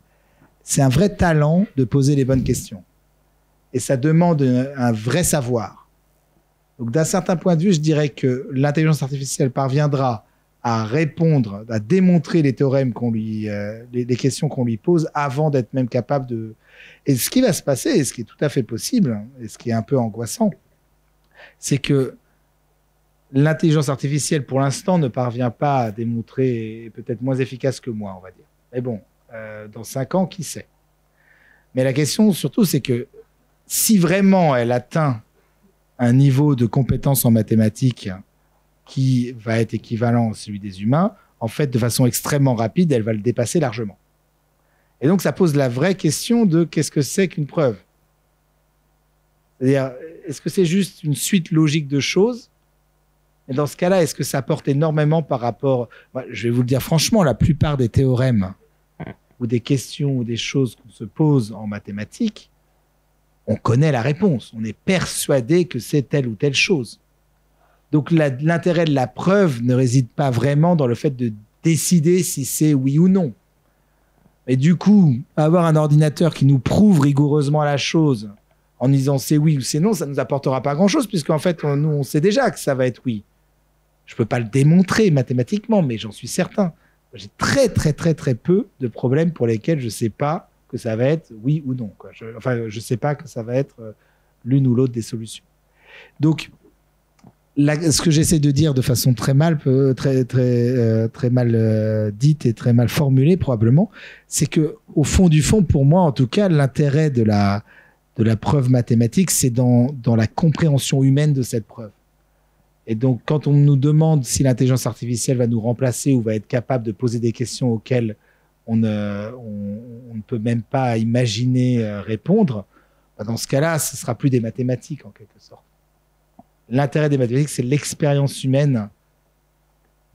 C'est un vrai talent de poser les bonnes questions. Et ça demande un vrai savoir. Donc, d'un certain point de vue, je dirais que l'intelligence artificielle parviendra à répondre, à démontrer les théorèmes les questions qu'on lui pose avant d'être même capable de... Et ce qui va se passer, et ce qui est tout à fait possible, et ce qui est un peu angoissant, c'est que l'intelligence artificielle, pour l'instant, ne parvient pas à démontrer, peut-être moins efficace que moi, on va dire. Mais bon, dans 5 ans, qui sait? Mais la question, surtout, c'est que si vraiment elle atteint un niveau de compétence en mathématiques qui va être équivalent à celui des humains, en fait, de façon extrêmement rapide, elle va le dépasser largement. Et donc, ça pose la vraie question de qu'est-ce que c'est qu'une preuve? C'est-à-dire, est-ce que c'est juste une suite logique de choses? Mais dans ce cas-là, est-ce que ça apporte énormément par rapport... Je vais vous le dire franchement, la plupart des théorèmes ou des questions ou des choses qu'on se pose en mathématiques, on connaît la réponse. On est persuadé que c'est telle ou telle chose. Donc l'intérêt de la preuve ne réside pas vraiment dans le fait de décider si c'est oui ou non. Mais du coup, avoir un ordinateur qui nous prouve rigoureusement la chose en disant c'est oui ou c'est non, ça ne nous apportera pas grand-chose, puisqu'en fait, nous, on sait déjà que ça va être oui. Je ne peux pas le démontrer mathématiquement, mais j'en suis certain. J'ai très peu de problèmes pour lesquels je ne sais pas que ça va être oui ou non, quoi. Je ne sais pas que ça va être l'une ou l'autre des solutions. Donc, ce que j'essaie de dire de façon très mal dite et très mal formulée probablement, c'est que au fond du fond, pour moi en tout cas, l'intérêt de la preuve mathématique, c'est dans la compréhension humaine de cette preuve. Et donc, quand on nous demande si l'intelligence artificielle va nous remplacer ou va être capable de poser des questions auxquelles on ne peut même pas imaginer répondre, dans ce cas-là, ce sera plus des mathématiques en quelque sorte. L'intérêt des mathématiques, c'est l'expérience humaine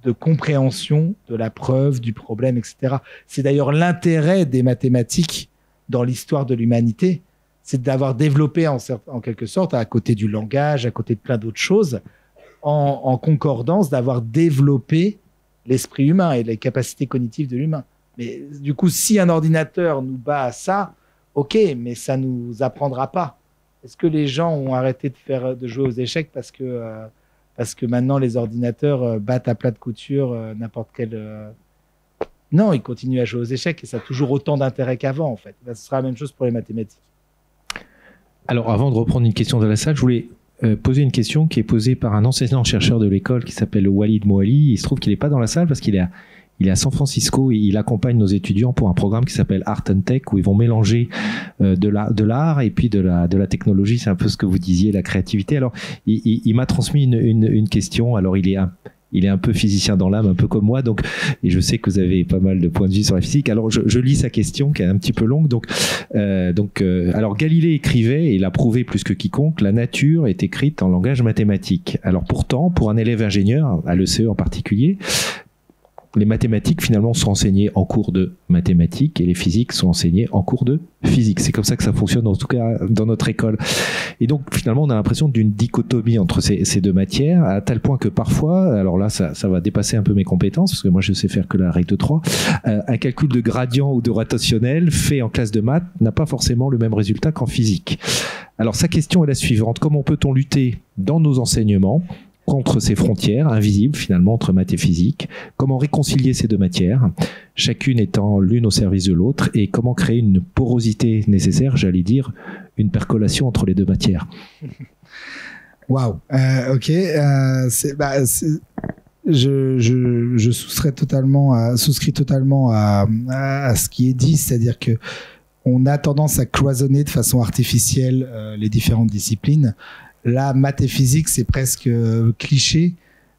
de compréhension de la preuve, du problème, etc. C'est d'ailleurs l'intérêt des mathématiques dans l'histoire de l'humanité, c'est d'avoir développé en quelque sorte, à côté du langage, à côté de plein d'autres choses, en concordance, d'avoir développé l'esprit humain et les capacités cognitives de l'humain. Mais du coup, si un ordinateur nous bat à ça, ok, mais ça ne nous apprendra pas. Est-ce que les gens ont arrêté de jouer aux échecs parce que maintenant les ordinateurs battent à plat de couture n'importe quel... Non, ils continuent à jouer aux échecs et ça a toujours autant d'intérêt qu'avant en fait. Ce sera la même chose pour les mathématiques. Alors avant de reprendre une question de la salle, je voulais poser une question qui est posée par un enseignant-chercheur de l'école qui s'appelle Walid Moali. Il se trouve qu'il n'est pas dans la salle parce qu'il est à San Francisco et il accompagne nos étudiants pour un programme qui s'appelle Art and Tech où ils vont mélanger de l'art et puis de la technologie. C'est un peu ce que vous disiez, la créativité. Alors, il m'a transmis une question. Alors, il est un peu physicien dans l'âme, un peu comme moi. Donc, et je sais que vous avez pas mal de points de vue sur la physique. Alors, je lis sa question qui est un petit peu longue. Alors, Galilée écrivait, et il a prouvé plus que quiconque, la nature est écrite en langage mathématique. Alors, pourtant, pour un élève ingénieur, à l'ECE en particulier, les mathématiques, finalement, sont enseignées en cours de mathématiques et les physiques sont enseignées en cours de physique. C'est comme ça que ça fonctionne, en tout cas, dans notre école. Et donc, finalement, on a l'impression d'une dichotomie entre ces deux matières, à tel point que parfois, alors là, ça va dépasser un peu mes compétences, parce que moi, je sais faire que la règle de 3, un calcul de gradient ou de rotationnel fait en classe de maths n'a pas forcément le même résultat qu'en physique. Alors, sa question est la suivante. Comment peut-on lutter dans nos enseignements contre ces frontières invisibles finalement entre maths et physique, comment réconcilier ces deux matières, chacune étant l'une au service de l'autre, et comment créer une porosité nécessaire, j'allais dire, une percolation entre les deux matières. Waouh, ok, je souscris totalement à ce qui est dit, c'est-à-dire que on a tendance à cloisonner de façon artificielle les différentes disciplines. Là, maths et physique, c'est presque cliché,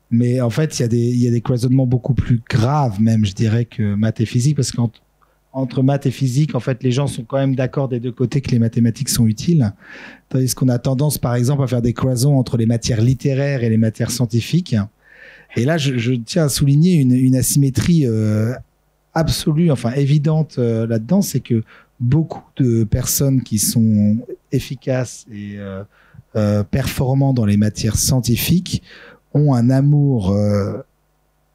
mais en fait, il y a des cloisonnements beaucoup plus graves, même, je dirais, que maths et physique, parce qu'entre maths et physique, en fait, les gens sont quand même d'accord des deux côtés que les mathématiques sont utiles, tandis qu'on a tendance, par exemple, à faire des cloisons entre les matières littéraires et les matières scientifiques. Et là, je tiens à souligner une asymétrie absolue, enfin évidente là-dedans, c'est que beaucoup de personnes qui sont efficaces et performants dans les matières scientifiques ont un amour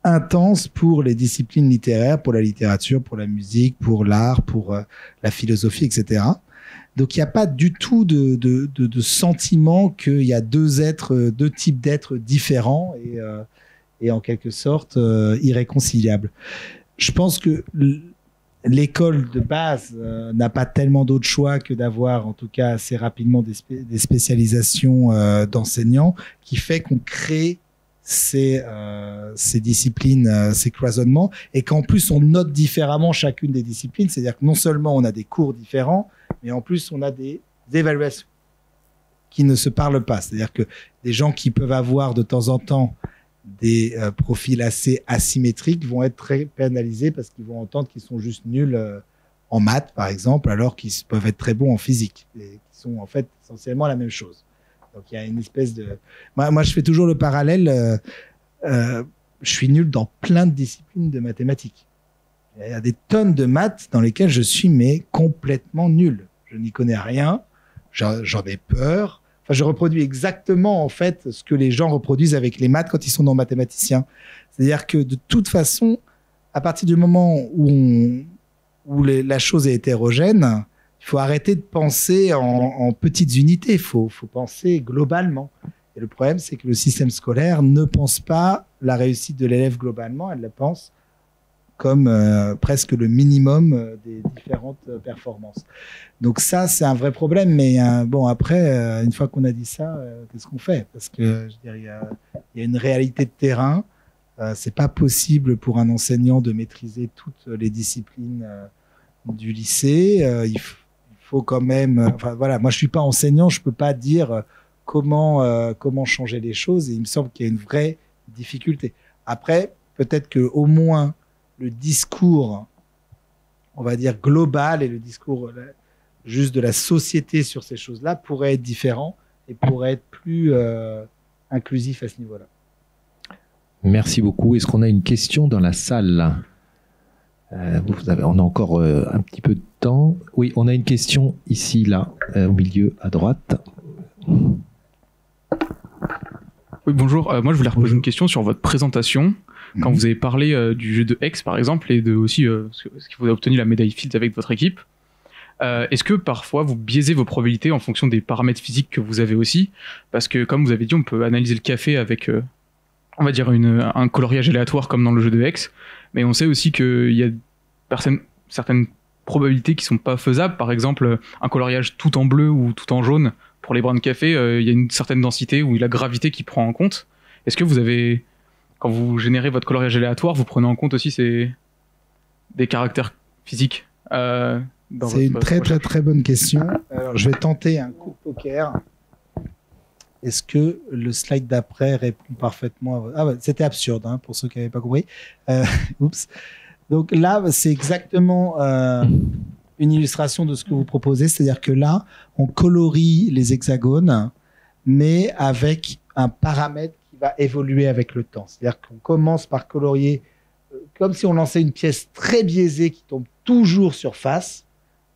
intense pour les disciplines littéraires, pour la littérature, pour la musique, pour l'art, pour la philosophie, etc. Donc il n'y a pas du tout de sentiment qu'il y a deux types d'êtres différents et en quelque sorte irréconciliables. Je pense que l'école de base n'a pas tellement d'autre choix que d'avoir, en tout cas assez rapidement, des spécialisations d'enseignants, qui fait qu'on crée ces disciplines, ces cloisonnements, et qu'en plus on note différemment chacune des disciplines, c'est-à-dire que non seulement on a des cours différents, mais en plus on a des évaluations qui ne se parlent pas. C'est-à-dire que des gens qui peuvent avoir de temps en temps des profils assez asymétriques vont être très pénalisés parce qu'ils vont entendre qu'ils sont juste nuls en maths, par exemple, alors qu'ils peuvent être très bons en physique, et qui sont en fait essentiellement la même chose. Donc il y a une espèce de... Moi je fais toujours le parallèle je suis nul dans plein de disciplines de mathématiques. Il y a des tonnes de maths dans lesquelles je suis mais complètement nul. Je n'y connais rien, j'en ai peur. Enfin, je reproduis exactement en fait ce que les gens reproduisent avec les maths quand ils sont non mathématiciens. C'est-à-dire que de toute façon, à partir du moment où la chose est hétérogène, il faut arrêter de penser en petites unités. Il faut penser globalement. Et le problème, c'est que le système scolaire ne pense pas la réussite de l'élève globalement. Elle la pense comme presque le minimum des différentes performances. Donc ça, c'est un vrai problème. Mais bon, après, une fois qu'on a dit ça, qu'est-ce qu'on fait? Parce que je veux dire, il y a une réalité de terrain. C'est pas possible pour un enseignant de maîtriser toutes les disciplines du lycée. Il faut quand même. Enfin voilà, moi je suis pas enseignant, je peux pas dire comment changer les choses. Et il me semble qu'il y a une vraie difficulté. Après, peut-être que au moins le discours, on va dire global, et le discours juste de la société sur ces choses-là pourrait être différent et pourrait être plus inclusif à ce niveau-là. Merci beaucoup. Est-ce qu'on a une question dans la salle? On a encore un petit peu de temps. Oui, on a une question ici, là, au milieu, à droite. Oui, bonjour. Moi, je voulais reposer une question sur votre présentation. Quand vous avez parlé du jeu de Aix, par exemple, et de aussi ce que vous avez obtenu la médaille Fields avec votre équipe, est-ce que parfois vous biaisez vos probabilités en fonction des paramètres physiques que vous avez aussi? Parce que, comme vous avez dit, on peut analyser le café avec, on va dire, un coloriage aléatoire comme dans le jeu de Aix, mais on sait aussi qu'il y a certaines probabilités qui sont pas faisables. Par exemple, un coloriage tout en bleu ou tout en jaune, pour les brins de café, il y a une certaine densité ou la gravité qui prend en compte. Est-ce que vous avez, quand vous générez votre coloriage aléatoire, vous prenez en compte aussi des caractères physiques C'est une très bonne question. Alors, je vais tenter un coup de poker. Est-ce que le slide d'après répond parfaitement à votre... Ah, c'était absurde, hein, pour ceux qui n'avaient pas compris. Oups. Donc là, c'est exactement une illustration de ce que vous proposez. C'est-à-dire que là, on colorie les hexagones, mais avec un paramètre qui va évoluer avec le temps. C'est-à-dire qu'on commence par colorier comme si on lançait une pièce très biaisée qui tombe toujours sur face.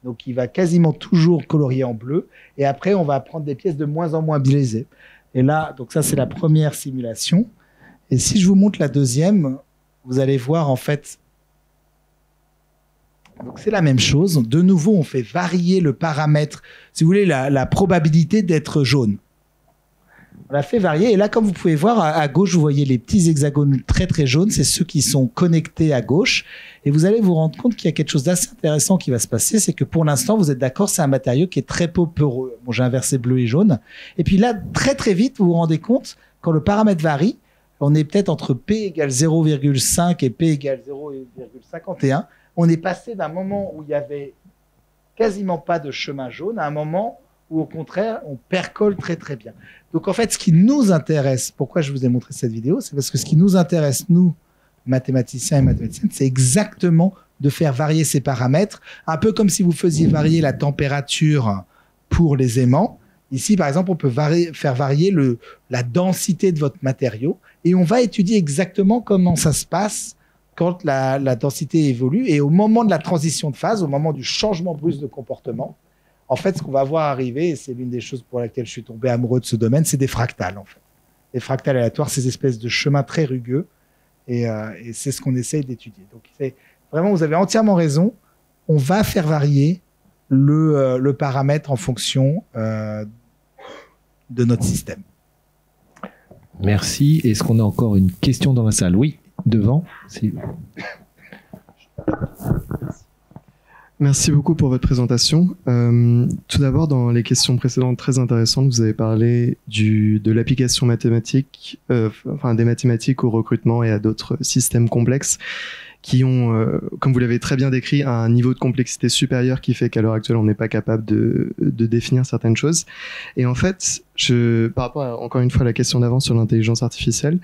Donc, il va quasiment toujours colorier en bleu. Et après, on va prendre des pièces de moins en moins biaisées. Et là, donc ça, c'est la première simulation. Et si je vous montre la deuxième, vous allez voir, en fait, donc c'est la même chose. De nouveau, on fait varier le paramètre, si vous voulez, la probabilité d'être jaune. On l'a fait varier. Et là, comme vous pouvez voir, à gauche, vous voyez les petits hexagones très jaunes. C'est ceux qui sont connectés à gauche. Et vous allez vous rendre compte qu'il y a quelque chose d'assez intéressant qui va se passer. C'est que pour l'instant, vous êtes d'accord, c'est un matériau qui est très peu poreux. Bon, j'ai inversé bleu et jaune. Et puis là, très vite, vous vous rendez compte, quand le paramètre varie, on est peut-être entre P égale 0,5 et P égale 0,51. On est passé d'un moment où il y avait quasiment pas de chemin jaune à un moment où, au contraire, on percole très bien. Donc, en fait, ce qui nous intéresse, pourquoi je vous ai montré cette vidéo, c'est parce que ce qui nous intéresse, nous, mathématiciens et mathématiciennes, c'est exactement de faire varier ces paramètres, un peu comme si vous faisiez varier la température pour les aimants. Ici, par exemple, on peut faire varier la densité de votre matériau, et on va étudier exactement comment ça se passe quand la densité évolue, et au moment de la transition de phase, au moment du changement brusque de comportement. En fait, ce qu'on va voir arriver, et c'est l'une des choses pour laquelle je suis tombé amoureux de ce domaine, c'est des fractales, en fait. Les fractales aléatoires, ces espèces de chemins très rugueux, et c'est ce qu'on essaye d'étudier. Donc, vraiment, vous avez entièrement raison. On va faire varier le paramètre en fonction de notre système. Merci. Est-ce qu'on a encore une question dans la salle? Oui, devant. Merci beaucoup pour votre présentation. Tout d'abord, dans les questions précédentes très intéressantes, vous avez parlé de l'application mathématique, des mathématiques au recrutement et à d'autres systèmes complexes qui ont, comme vous l'avez très bien décrit, un niveau de complexité supérieur qui fait qu'à l'heure actuelle, on n'est pas capable de définir certaines choses. Et en fait, par rapport à, encore une fois, la question d'avant sur l'intelligence artificielle,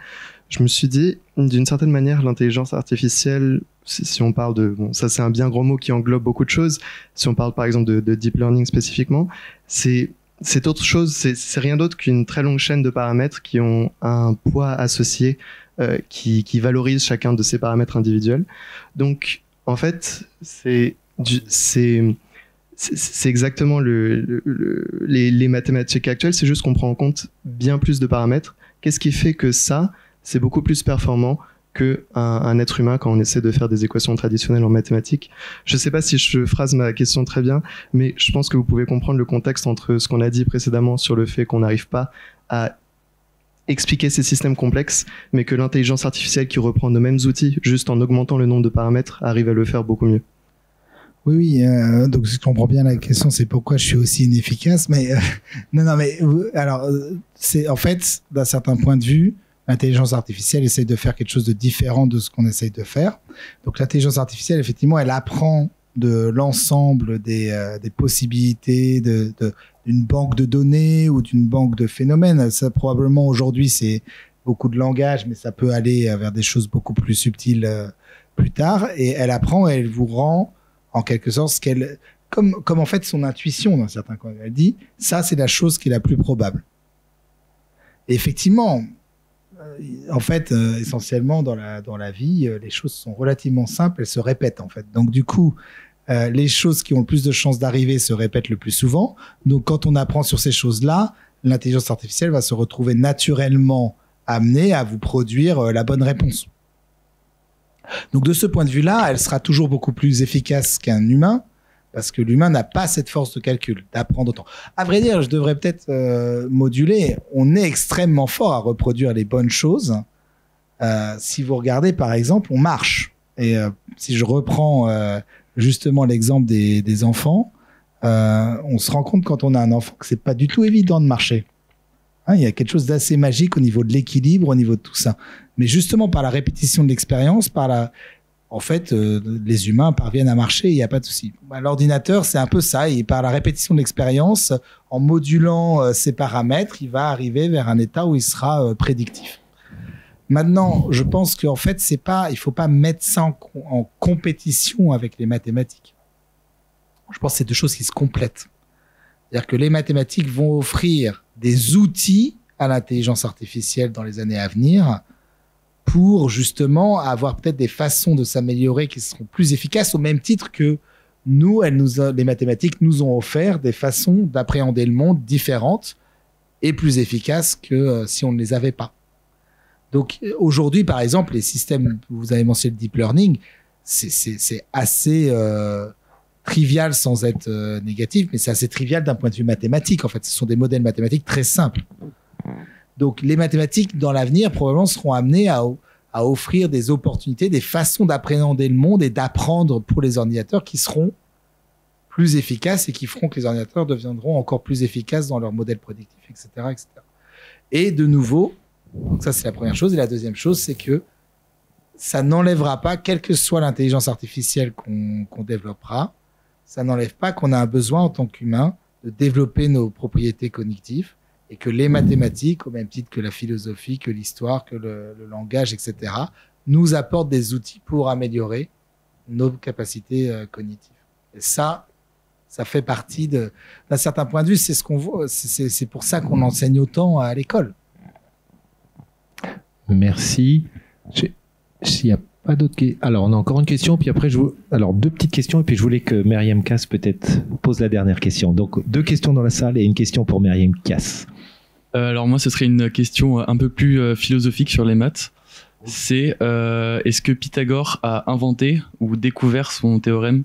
je me suis dit, d'une certaine manière, l'intelligence artificielle, si on parle de... Bon, ça c'est un bien gros mot qui englobe beaucoup de choses. Si on parle par exemple de deep learning spécifiquement, c'est c'est autre chose, c'est rien d'autre qu'une très longue chaîne de paramètres qui ont un poids associé, qui valorise chacun de ces paramètres individuels. Donc, en fait, c'est exactement les mathématiques actuelles, c'est juste qu'on prend en compte bien plus de paramètres. Qu'est-ce qui fait que ça, c'est beaucoup plus performant qu'un être humain quand on essaie de faire des équations traditionnelles en mathématiques? Je ne sais pas si je phrase ma question très bien, mais je pense que vous pouvez comprendre le contexte entre ce qu'on a dit précédemment sur le fait qu'on n'arrive pas à expliquer ces systèmes complexes, mais que l'intelligence artificielle qui reprend nos mêmes outils, juste en augmentant le nombre de paramètres, arrive à le faire beaucoup mieux. Oui, donc si je comprends bien la question, c'est pourquoi je suis aussi inefficace. Mais non, mais alors, c'est en fait, d'un certain point de vue, l'intelligence artificielle essaie de faire quelque chose de différent de ce qu'on essaye de faire. Donc l'intelligence artificielle, effectivement, elle apprend de l'ensemble des possibilités d'une banque de données ou d'une banque de phénomènes. Ça, probablement, aujourd'hui, c'est beaucoup de langage, mais ça peut aller vers des choses beaucoup plus subtiles plus tard. Et elle apprend et elle vous rend, en quelque sorte, ce qu'elle, comme en fait son intuition, dans certains cas. Elle dit, ça, c'est la chose qui est la plus probable. Et effectivement, en fait, essentiellement, dans la vie, les choses sont relativement simples, elles se répètent, en fait. Donc, du coup, les choses qui ont le plus de chances d'arriver se répètent le plus souvent. Donc, quand on apprend sur ces choses-là, l'intelligence artificielle va se retrouver naturellement amenée à vous produire la bonne réponse. Donc, de ce point de vue-là, elle sera toujours beaucoup plus efficace qu'un humain, parce que l'humain n'a pas cette force de calcul, d'apprendre autant. À vrai dire, je devrais peut-être moduler. On est extrêmement fort à reproduire les bonnes choses. Si vous regardez, par exemple, on marche. Et si je reprends justement l'exemple des enfants, on se rend compte quand on a un enfant que c'est pas du tout évident de marcher. Hein, il y a quelque chose d'assez magique au niveau de l'équilibre, au niveau de tout ça. Mais justement, par la répétition de l'expérience, en fait, les humains parviennent à marcher, il n'y a pas de souci. L'ordinateur, c'est un peu ça. Et par la répétition de l'expérience, en modulant ses paramètres, il va arriver vers un état où il sera prédictif. Maintenant, je pense qu'en fait, il ne faut pas mettre ça en compétition avec les mathématiques. Je pense que c'est deux choses qui se complètent. C'est-à-dire que les mathématiques vont offrir des outils à l'intelligence artificielle dans les années à venir pour justement avoir peut-être des façons de s'améliorer qui seront plus efficaces, au même titre que nous, les mathématiques nous ont offert des façons d'appréhender le monde différentes et plus efficaces que si on ne les avait pas. Donc aujourd'hui, par exemple, les systèmes, vous avez mentionné le deep learning, c'est assez trivial sans être négatif, mais c'est assez trivial d'un point de vue mathématique. En fait, ce sont des modèles mathématiques très simples. Donc les mathématiques, dans l'avenir, probablement seront amenées à offrir des opportunités, des façons d'appréhender le monde et d'apprendre pour les ordinateurs qui seront plus efficaces et qui feront que les ordinateurs deviendront encore plus efficaces dans leurs modèles prédictifs, etc., etc. Et de nouveau, donc ça c'est la première chose. Et la deuxième chose, c'est que ça n'enlèvera pas, quelle que soit l'intelligence artificielle qu'on développera, ça n'enlève pas qu'on a un besoin en tant qu'humain de développer nos propriétés cognitives et que les mathématiques, au même titre que la philosophie, que l'histoire, que le langage, etc., nous apportent des outils pour améliorer nos capacités cognitives. Et ça fait partie d'un certain point de vue, c'est ce qu'on voit, c'est pour ça qu'on enseigne autant à l'école. Merci. S'il n'y a pas d'autres questions. Alors, on a encore une question, puis après, alors deux petites questions, et puis je voulais que Myriam Cass peut-être pose la dernière question. Donc, 2 questions dans la salle et une question pour Myriam Cass. Alors moi, ce serait une question un peu plus philosophique sur les maths. C'est est-ce que Pythagore a inventé ou découvert son théorème?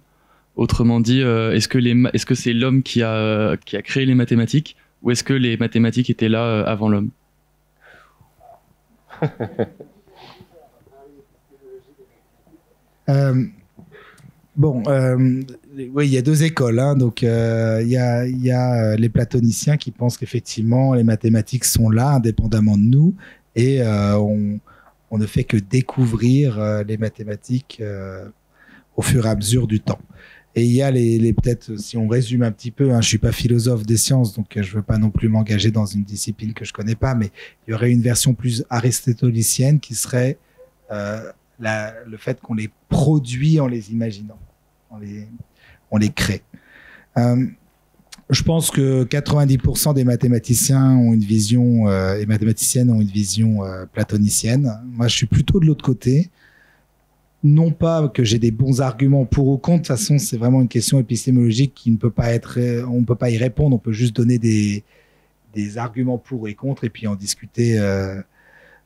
Autrement dit, est-ce que c'est l'homme qui a créé les mathématiques, ou est-ce que les mathématiques étaient là avant l'homme? Oui, il y a 2 écoles. Hein. Donc, il y a les platoniciens qui pensent qu'effectivement, les mathématiques sont là, indépendamment de nous, et on ne fait que découvrir les mathématiques au fur et à mesure du temps. Et il y a peut-être, si on résume un petit peu, hein, je suis pas philosophe des sciences, donc je veux pas non plus m'engager dans une discipline que je connais pas, mais il y aurait une version plus aristotélicienne qui serait le fait qu'on les produit en les imaginant, on les crée. Je pense que 90% des mathématiciens ont une vision, et mathématiciennes ont une vision platonicienne. Moi, je suis plutôt de l'autre côté. Non pas que j'ai des bons arguments pour ou contre. De toute façon, c'est vraiment une question épistémologique qui ne peut pas être, on ne peut pas y répondre. On peut juste donner des arguments pour et contre et puis en discuter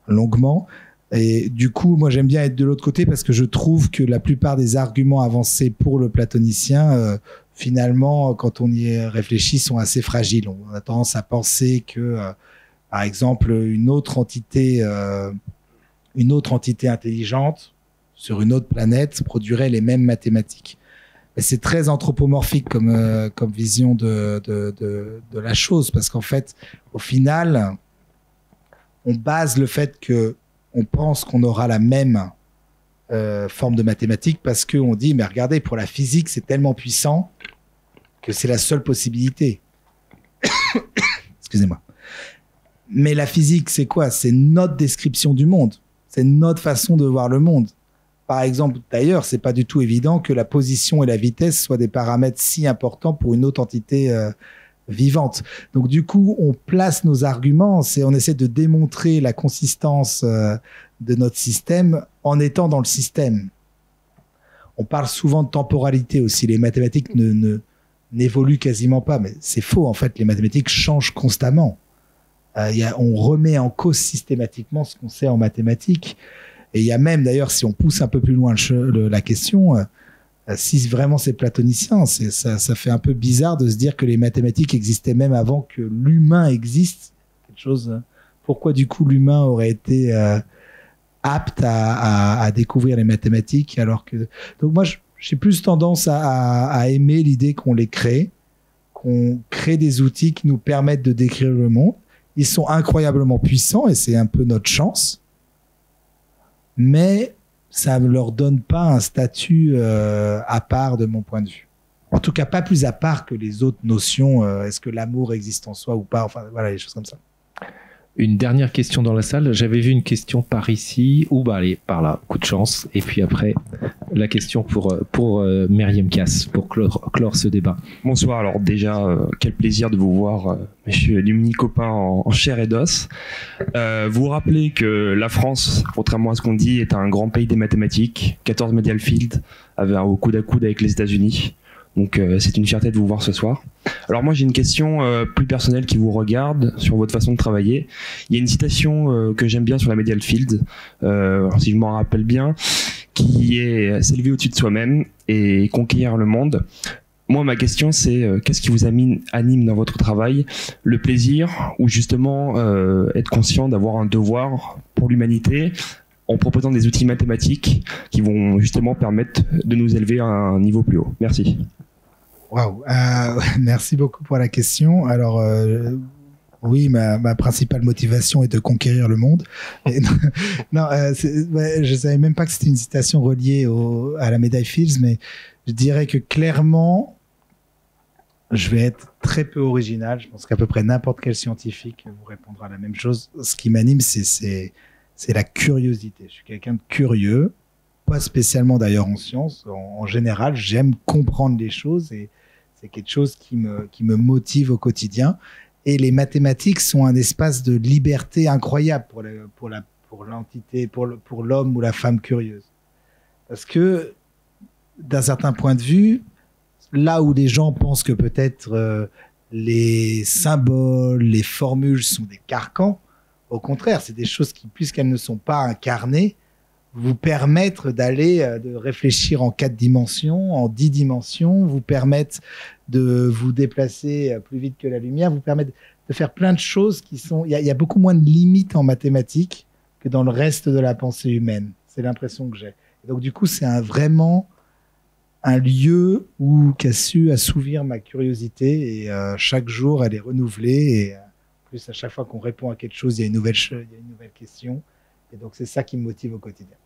longuement. Et du coup, moi, j'aime bien être de l'autre côté parce que je trouve que la plupart des arguments avancés pour le platonicien, finalement, quand on y réfléchit, sont assez fragiles. On a tendance à penser que, par exemple, une autre entité intelligente sur une autre planète produirait les mêmes mathématiques. Et c'est très anthropomorphique comme vision de la chose, parce qu'en fait, au final, on base le fait que on pense qu'on aura la même forme de mathématiques parce qu'on dit, mais regardez, pour la physique, c'est tellement puissant que c'est la seule possibilité. Excusez-moi. Mais la physique, c'est quoi? C'est notre description du monde. C'est notre façon de voir le monde. Par exemple, d'ailleurs, c'est pas du tout évident que la position et la vitesse soient des paramètres si importants pour une autre entité vivante. Donc, du coup, on place nos arguments, on essaie de démontrer la consistance de notre système en étant dans le système. On parle souvent de temporalité aussi. Les mathématiques n'évoluent quasiment pas, mais c'est faux. En fait, les mathématiques changent constamment. On remet en cause systématiquement ce qu'on sait en mathématiques. Et il y a même, d'ailleurs, si on pousse un peu plus loin la question, si vraiment c'est platonicien, ça fait un peu bizarre de se dire que les mathématiques existaient même avant que l'humain existe. Quelque chose. Pourquoi, du coup, l'humain aurait été apte à découvrir les mathématiques alors que... Donc moi, j'ai plus tendance à aimer l'idée qu'on les crée, qu'on crée des outils qui nous permettent de décrire le monde. Ils sont incroyablement puissants et c'est un peu notre chance. Mais ça ne leur donne pas un statut à part de mon point de vue. En tout cas, pas plus à part que les autres notions. Est-ce que l'amour existe en soi ou pas? Enfin, voilà, des choses comme ça. Une dernière question dans la salle. J'avais vu une question par ici, ou allez, par là, coup de chance. Et puis après, la question pour Myriam Cass, pour clore ce débat. Bonsoir, alors déjà, quel plaisir de vous voir, monsieur Dominique Copin, en chair et d'os. Vous vous rappelez que la France, contrairement à ce qu'on dit, est un grand pays des mathématiques, 14 Medial Field, au coude à coude avec les États-Unis. Donc c'est une fierté de vous voir ce soir. Alors moi j'ai une question plus personnelle qui vous regarde sur votre façon de travailler. Il y a une citation que j'aime bien sur la Medial Field, si je m'en rappelle bien, qui est s'élever au-dessus de soi-même et conquérir le monde. Moi ma question c'est qu'est-ce qui vous anime dans votre travail? Le plaisir ou justement être conscient d'avoir un devoir pour l'humanité en proposant des outils mathématiques qui vont justement permettre de nous élever à un niveau plus haut. Merci. Waouh, merci beaucoup pour la question. Alors, oui, ma principale motivation est de conquérir le monde. Et non, je savais même pas que c'était une citation reliée à la médaille Fields, mais je dirais que clairement, je vais être très peu original. Je pense qu'à peu près n'importe quel scientifique vous répondra la même chose. Ce qui m'anime, c'est la curiosité. Je suis quelqu'un de curieux, pas spécialement d'ailleurs en sciences. En général, j'aime comprendre les choses et c'est quelque chose qui me motive au quotidien. Et les mathématiques sont un espace de liberté incroyable pour l'entité, pour l'homme ou la femme curieuse. Parce que, d'un certain point de vue, là où les gens pensent que peut-être les symboles, les formules sont des carcans, au contraire, c'est des choses qui, puisqu'elles ne sont pas incarnées, vous permettent de réfléchir en 4 dimensions, en 10 dimensions, vous permettent de vous déplacer plus vite que la lumière, vous permettent de faire plein de choses qui sont... Il y a beaucoup moins de limites en mathématiques que dans le reste de la pensée humaine. C'est l'impression que j'ai. Et donc, du coup, c'est vraiment un lieu qui a su assouvir ma curiosité et chaque jour, elle est renouvelée et plus à chaque fois qu'on répond à quelque chose, il y a une nouvelle question. Et donc, c'est ça qui me motive au quotidien.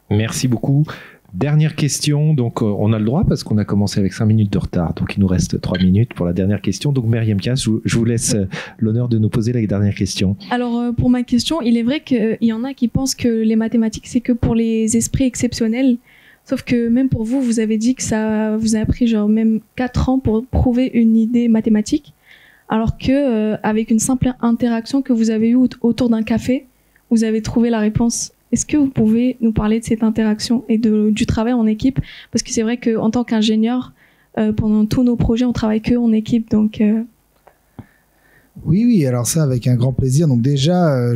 Merci beaucoup. Dernière question. Donc, on a le droit parce qu'on a commencé avec 5 minutes de retard. Donc, il nous reste 3 minutes pour la dernière question. Donc, Myriam Cass, je vous laisse l'honneur de nous poser la dernière question. Alors, pour ma question, il est vrai qu'il y en a qui pensent que les mathématiques, c'est que pour les esprits exceptionnels. Sauf que même pour vous, vous avez dit que ça vous a pris genre même 4 ans pour prouver une idée mathématique, alors que avec une simple interaction que vous avez eue autour d'un café, vous avez trouvé la réponse. Est-ce que vous pouvez nous parler de cette interaction et du travail en équipe? Parce que c'est vrai qu'en tant qu'ingénieur, pendant tous nos projets, on travaille que en équipe, donc... Oui, alors ça, avec un grand plaisir. Donc déjà,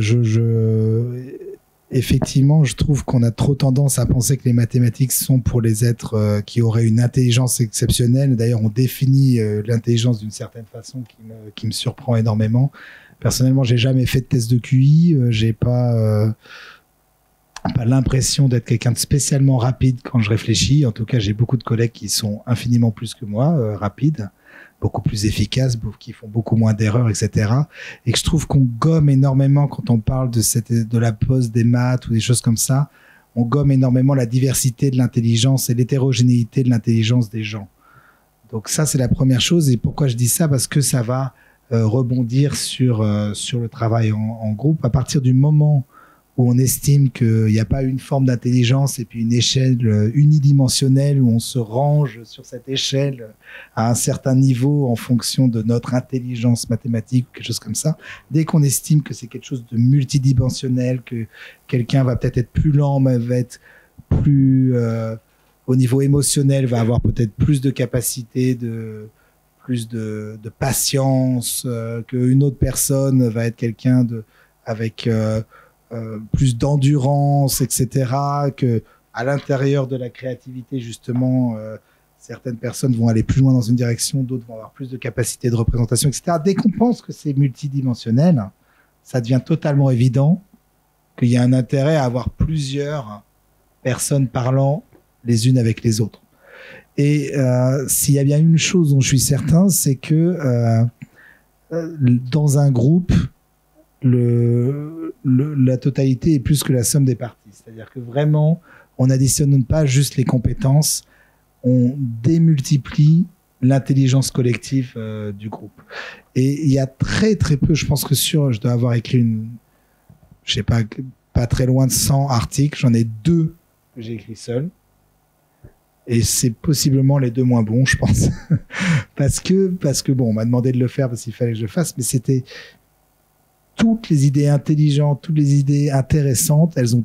effectivement, je trouve qu'on a trop tendance à penser que les mathématiques sont pour les êtres qui auraient une intelligence exceptionnelle. D'ailleurs, on définit l'intelligence d'une certaine façon qui me surprend énormément. Personnellement, j'ai jamais fait de test de QI. J'ai pas l'impression d'être quelqu'un de spécialement rapide quand je réfléchis. En tout cas, j'ai beaucoup de collègues qui sont infiniment plus que moi, rapides, beaucoup plus efficaces, qui font beaucoup moins d'erreurs, etc. Et que je trouve qu'on gomme énormément quand on parle de la pose des maths ou des choses comme ça. On gomme énormément la diversité de l'intelligence et l'hétérogénéité de l'intelligence des gens. Donc ça, c'est la première chose. Et pourquoi je dis ça? Parce que ça va rebondir sur le travail en groupe. À partir du moment où on estime qu'il n'y a pas une forme d'intelligence et puis une échelle unidimensionnelle où on se range sur cette échelle à un certain niveau en fonction de notre intelligence mathématique ou quelque chose comme ça. Dès qu'on estime que c'est quelque chose de multidimensionnel, que quelqu'un va peut-être être plus lent, mais va être plus au niveau émotionnel, va avoir peut-être plus de capacité, plus de patience, qu'une autre personne va être quelqu'un avec plus d'endurance, etc., que à l'intérieur de la créativité, justement, certaines personnes vont aller plus loin dans une direction, d'autres vont avoir plus de capacité de représentation, etc. Dès qu'on pense que c'est multidimensionnel, ça devient totalement évident qu'il y a un intérêt à avoir plusieurs personnes parlant les unes avec les autres. Et s'il y a bien une chose dont je suis certain, c'est que dans un groupe, la totalité est plus que la somme des parties. C'est-à-dire que vraiment, on n'additionne pas juste les compétences, on démultiplie l'intelligence collective du groupe. Et il y a très très peu, je pense que je dois avoir écrit je sais pas très loin de 100 articles, j'en ai 2 que j'ai écrits seul. Et c'est possiblement les 2 moins bons, je pense. parce que bon, on m'a demandé de le faire parce qu'il fallait que je le fasse, mais c'était toutes les idées intelligentes, toutes les idées intéressantes, elles sont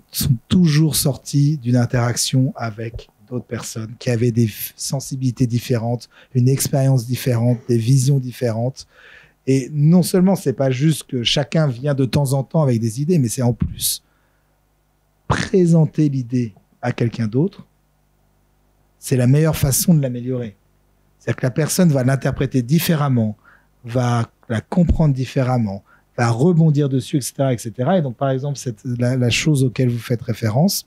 toujours sorties d'une interaction avec d'autres personnes qui avaient des sensibilités différentes, une expérience différente, des visions différentes. Et non seulement c'est pas juste que chacun vient de temps en temps avec des idées, mais c'est en plus présenter l'idée à quelqu'un d'autre. C'est la meilleure façon de l'améliorer. C'est-à-dire que la personne va l'interpréter différemment, va la comprendre différemment, va rebondir dessus, etc., etc. Et donc, par exemple, la chose auquel vous faites référence,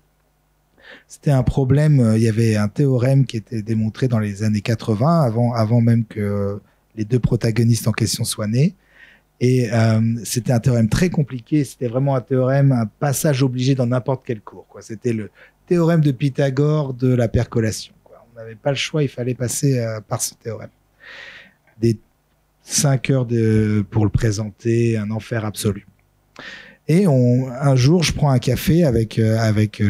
c'était un problème. Il y avait un théorème qui était démontré dans les années 80, avant même que les 2 protagonistes en question soient nés. Et c'était un théorème très compliqué. C'était vraiment un passage obligé dans n'importe quel cours, quoi. C'était le théorème de Pythagore de la percolation, quoi. On n'avait pas le choix, il fallait passer par ce théorème. Des 5 heures pour le présenter, un enfer absolu. Et un jour, je prends un café avec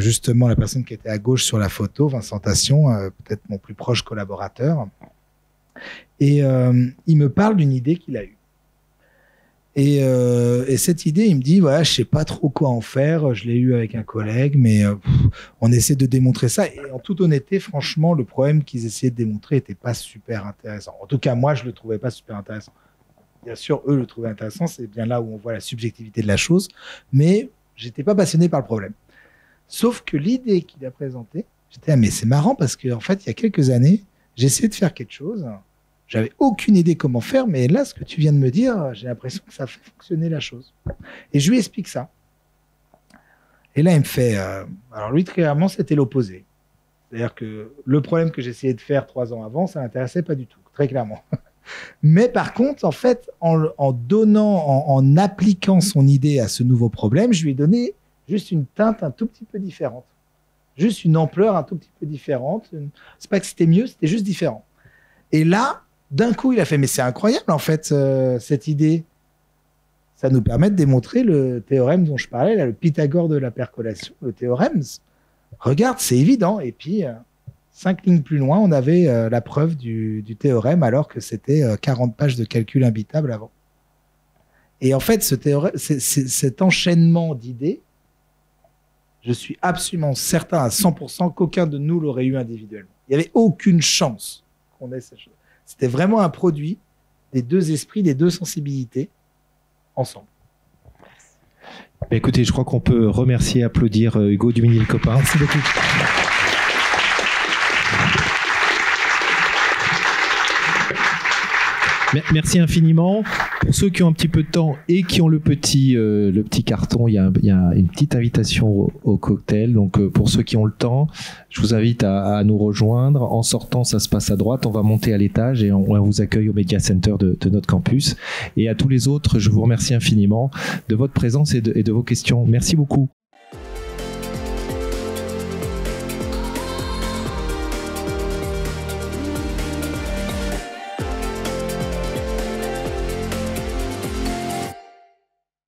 justement la personne qui était à gauche sur la photo, Vincent Tassion, peut-être mon plus proche collaborateur. Et il me parle d'une idée qu'il a eue. Et cette idée, il me dit, voilà, je sais pas trop quoi en faire, je l'ai eu avec un collègue, mais on essaie de démontrer ça. Et en toute honnêteté, franchement, le problème qu'ils essayaient de démontrer était pas super intéressant. En tout cas, moi, je le trouvais pas super intéressant. Bien sûr, eux le trouvaient intéressant, c'est bien là où on voit la subjectivité de la chose, mais j'étais pas passionné par le problème. Sauf que l'idée qu'il a présentée, j'étais, mais c'est marrant parce que en fait, il y a quelques années, j'ai essayé de faire quelque chose. J'avais aucune idée comment faire, mais là, ce que tu viens de me dire, j'ai l'impression que ça fait fonctionner la chose. Et je lui explique ça. Et là, il me fait... alors lui, très clairement, c'était l'opposé. C'est-à-dire que le problème que j'essayais de faire 3 ans avant, ça ne l'intéressait pas du tout, très clairement. Mais par contre, en fait, en appliquant son idée à ce nouveau problème, je lui ai donné juste une teinte un tout petit peu différente. Juste une ampleur un tout petit peu différente. C'est pas que c'était mieux, c'était juste différent. Et là, d'un coup, il a fait, mais c'est incroyable, en fait, cette idée. Ça nous permet de démontrer le théorème dont je parlais, là, le Pythagore de la percolation, le théorème. Regarde, c'est évident. Et puis, 5 lignes plus loin, on avait la preuve du théorème, alors que c'était 40 pages de calcul imbitable avant. Et en fait, cet enchaînement d'idées, je suis absolument certain à 100% qu'aucun de nous l'aurait eu individuellement. Il n'y avait aucune chance qu'on ait cette chose. C'était vraiment un produit des deux esprits, des deux sensibilités ensemble. Bah écoutez, je crois qu'on peut remercier, applaudir Hugo Dumigny-Le-Copain. Merci beaucoup. Merci infiniment. Pour ceux qui ont un petit peu de temps et qui ont le petit carton, il y a une petite invitation au cocktail. Donc pour ceux qui ont le temps, je vous invite à nous rejoindre. En sortant, ça se passe à droite. On va monter à l'étage et on vous accueille au Media Center de notre campus. Et à tous les autres, je vous remercie infiniment de votre présence et de vos questions. Merci beaucoup.